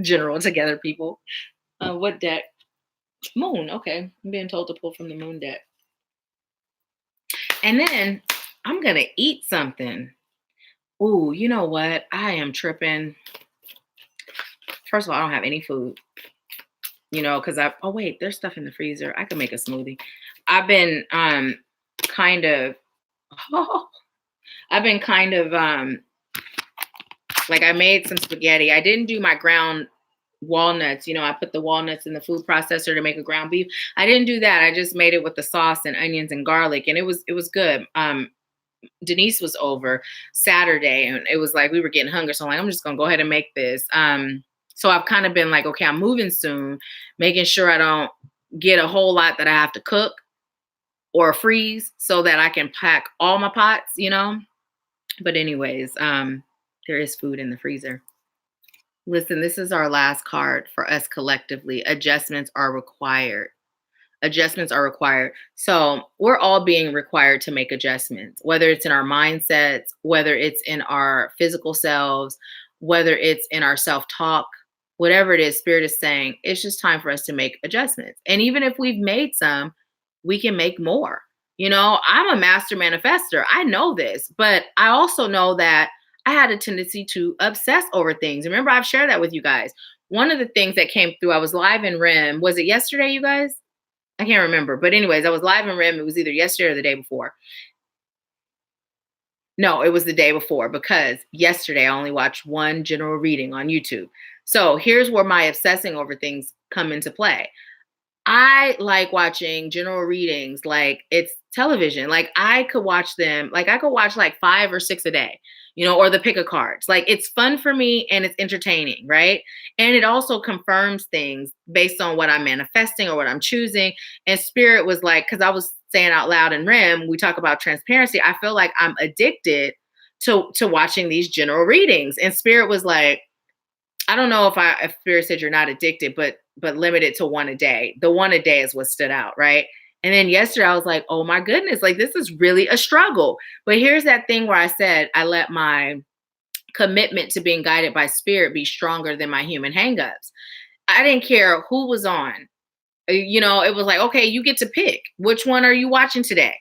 General together people. What deck? Moon. Okay. I'm being told to pull from the moon deck. And then I'm going to eat something. Ooh, you know what? I am tripping. First of all, I don't have any food. Because oh wait, there's stuff in the freezer. I could make a smoothie. I've been kind of like I made some spaghetti. I didn't do my ground walnuts. I put the walnuts in the food processor to make a ground beef. I didn't do that. I just made it with the sauce and onions and garlic, and it was good. Denise was over Saturday, and it was like we were getting hungry, so I'm like, I'm just gonna go ahead and make this. So I've kind of been like, okay, I'm moving soon, making sure I don't get a whole lot that I have to cook or freeze so that I can pack all my pots, But anyways, there is food in the freezer. Listen, this is our last card for us collectively. Adjustments are required. Adjustments are required. So we're all being required to make adjustments, whether it's in our mindsets, whether it's in our physical selves, whether it's in our self-talk, whatever it is, Spirit is saying, it's just time for us to make adjustments. And even if we've made some, we can make more. I'm a master manifester. I know this, but I also know that I had a tendency to obsess over things. Remember, I've shared that with you guys. One of the things that came through, I was live in REM. Was it yesterday, you guys? I can't remember. But anyways, I was live in REM. It was either yesterday or the day before. No, it was the day before, because yesterday I only watched one general reading on YouTube. So here's where my obsessing over things come into play. I like watching general readings like it's television. Like I could watch them, like I could watch like 5 or 6 a day, or the pick of cards. Like it's fun for me and it's entertaining, right? And it also confirms things based on what I'm manifesting or what I'm choosing. And Spirit was like, because I was saying out loud in REM, we talk about transparency. I feel like I'm addicted to watching these general readings. And Spirit was like, I don't know if Spirit said you're not addicted, but limit it to one a day. The one a day is what stood out, right? And then yesterday I was like, oh my goodness, like this is really a struggle. But here's that thing where I said I let my commitment to being guided by Spirit be stronger than my human hangups. I didn't care who was on. It was like, okay, you get to pick. Which one are you watching today?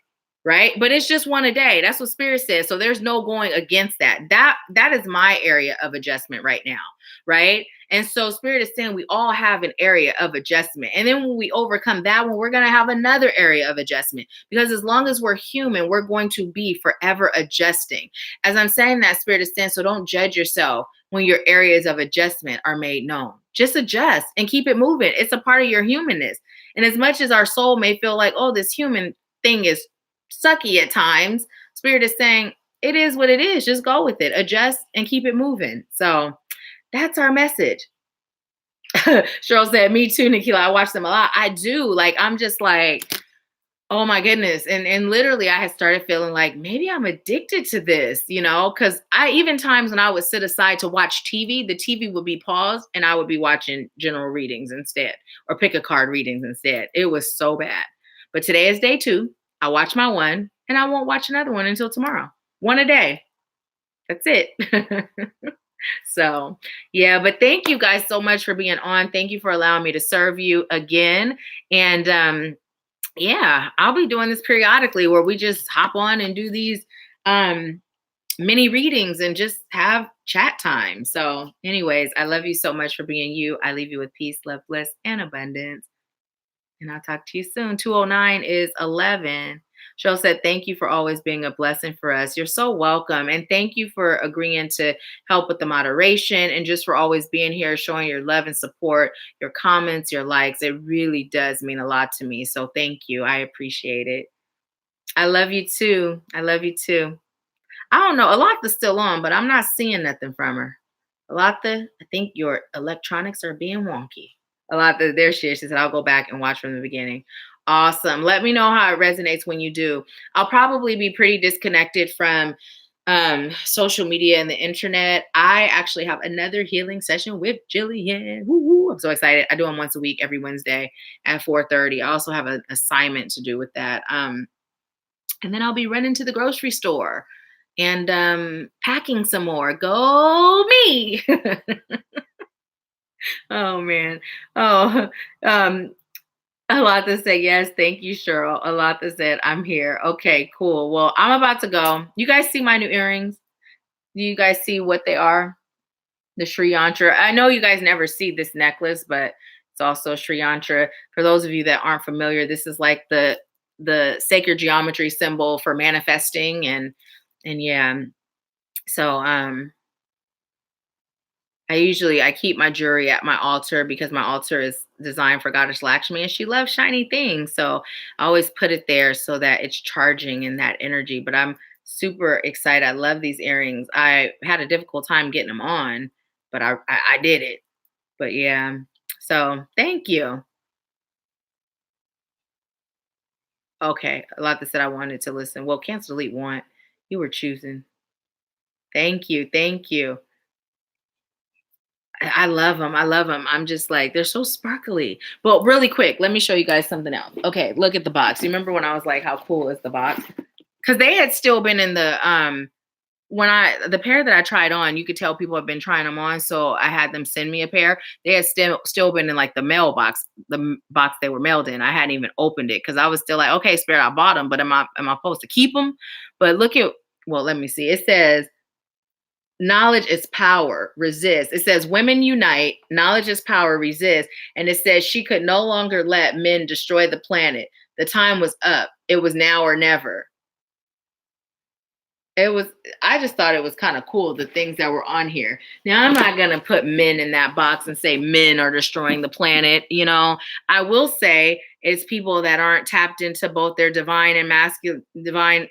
right? But it's just one a day. That's what Spirit says. So there's no going against that. That is my area of adjustment right now, right? And so Spirit is saying we all have an area of adjustment. And then when we overcome that one, we're going to have another area of adjustment. Because as long as we're human, we're going to be forever adjusting. As I'm saying that, Spirit is saying, so don't judge yourself when your areas of adjustment are made known. Just adjust and keep it moving. It's a part of your humanness. And as much as our soul may feel like, oh, this human thing is sucky at times, Spirit is saying it is what it is. Just go with it, adjust and keep it moving. So that's our message. Cheryl said, me too, Nahkila. I watch them a lot. I do. Like, I'm just like, oh my goodness. And literally I had started feeling like maybe I'm addicted to this, because I even times when I would sit aside to watch TV, the TV would be paused and I would be watching general readings instead, or pick a card readings instead. It was so bad. But today is day 2. I watch my one and I won't watch another one until tomorrow. One a day. That's it. So, yeah, but thank you guys so much for being on. Thank you for allowing me to serve you again. And yeah, I'll be doing this periodically where we just hop on and do these mini readings and just have chat time. So, anyways, I love you so much for being you. I leave you with peace, love, bliss, and abundance. And I'll talk to you soon. 209 is 11. Cheryl said, thank you for always being a blessing for us. You're so welcome. And thank you for agreeing to help with the moderation and just for always being here, showing your love and support, your comments, your likes. It really does mean a lot to me. So thank you. I appreciate it. I love you too. I love you too. I don't know. Alata's still on, but I'm not seeing nothing from her. Alata, I think your electronics are being wonky. Alata, there she is. She said, I'll go back and watch from the beginning. Awesome. Let me know how it resonates when you do. I'll probably be pretty disconnected from social media and the internet. I actually have another healing session with Jillian. Woo-hoo. I'm so excited. I do them once a week, every Wednesday at 4:30. I also have an assignment to do with that. And then I'll be running to the grocery store and packing some more. Go me. Oh man. Oh, Alata said, yes, thank you, Cheryl. Alata said, I'm here. Okay, cool. Well, I'm about to go. You guys see my new earrings? Do you guys see what they are? The Sri Yantra. I know you guys never see this necklace, but it's also Sri Yantra. For those of you that aren't familiar, this is like the sacred geometry symbol for manifesting and yeah. So I keep my jewelry at my altar because my altar is designed for Goddess Lakshmi and she loves shiny things. So I always put it there so that it's charging in that energy. But I'm super excited. I love these earrings. I had a difficult time getting them on, but I did it. But yeah. So thank you. Okay. A lot that said I wanted to listen. Well, cancel delete want. You were choosing. Thank you. Thank you. I love them. I love them. I'm just like, they're so sparkly. But really quick, let me show you guys something else. Okay, look at the box. You remember when I was like, how cool is the box? Because they had still been in the the pair that I tried on, you could tell people have been trying them on. So I had them send me a pair. They had still been in like the mailbox, the box they were mailed in. I hadn't even opened it because I was still like, okay, Spirit, I bought them, but am I supposed to keep them? But look at, well, let me see. It says, knowledge is power, resist. It says women unite, knowledge is power, resist. And it says she could no longer let men destroy the planet. The time was up. It was now or never. I just thought it was kind of cool, the things that were on here. Now, I'm not going to put men in that box and say men are destroying the planet. I will say it's people that aren't tapped into both their divine and masculine, divine,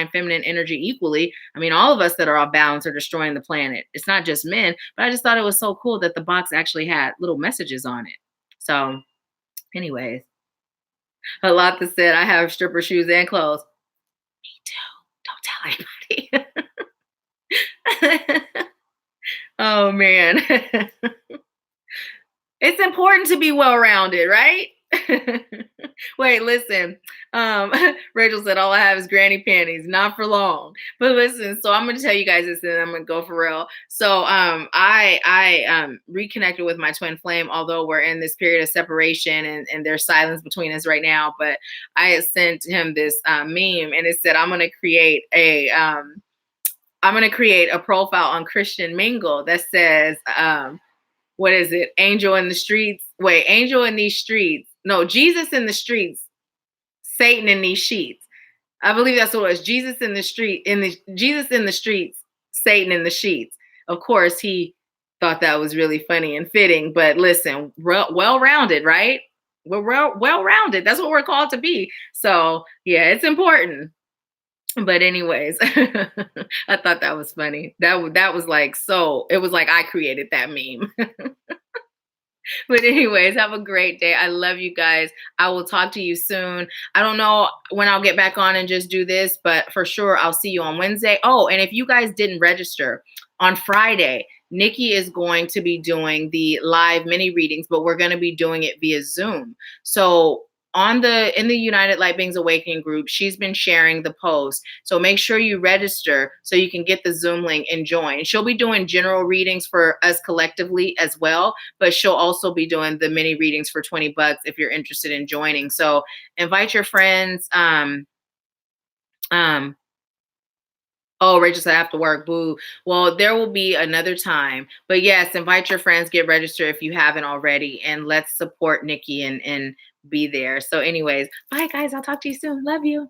feminine energy equally. I mean, all of us that are off balance are destroying the planet. It's not just men, but I just thought it was so cool that the box actually had little messages on it. So anyways, a lot that said I have stripper shoes and clothes. Me too. Don't tell anybody. Oh man. It's important to be well-rounded, right? Wait, listen. Um, Rachel said all I have is granny panties, not for long. But listen, so I'm gonna tell you guys this and I'm gonna go for real. So I reconnected with my twin flame, although we're in this period of separation and there's silence between us right now. But I had sent him this meme and it said, I'm gonna create a profile on Christian Mingle that says what is it? Angel in the streets. Wait, angel in these streets. No, Jesus in the streets, Satan in these sheets. I believe that's what it was. Jesus in the streets, Satan in the sheets. Of course, he thought that was really funny and fitting. But listen, well-rounded, right? We're well-rounded. That's what we're called to be. So yeah, it's important. But anyways, I thought that was funny. That was like so. It was like I created that meme. But anyways, have a great day. I love you guys. I will talk to you soon. I don't know when I'll get back on and just do this, but for sure I'll see you on Wednesday. Oh, and if you guys didn't register on Friday, Nikki is going to be doing the live mini readings, but we're going to be doing it via Zoom. So in the United Light Beings Awakening group, she's been sharing the post. So make sure you register so you can get the Zoom link and join. She'll be doing general readings for us collectively as well, but she'll also be doing the mini readings for $20 if you're interested in joining. So invite your friends. Oh, Rachel said I have to work. Boo. Well, there will be another time. But yes, invite your friends, get registered if you haven't already, and let's support Nikki and be there. So anyways, bye guys. I'll talk to you soon. Love you.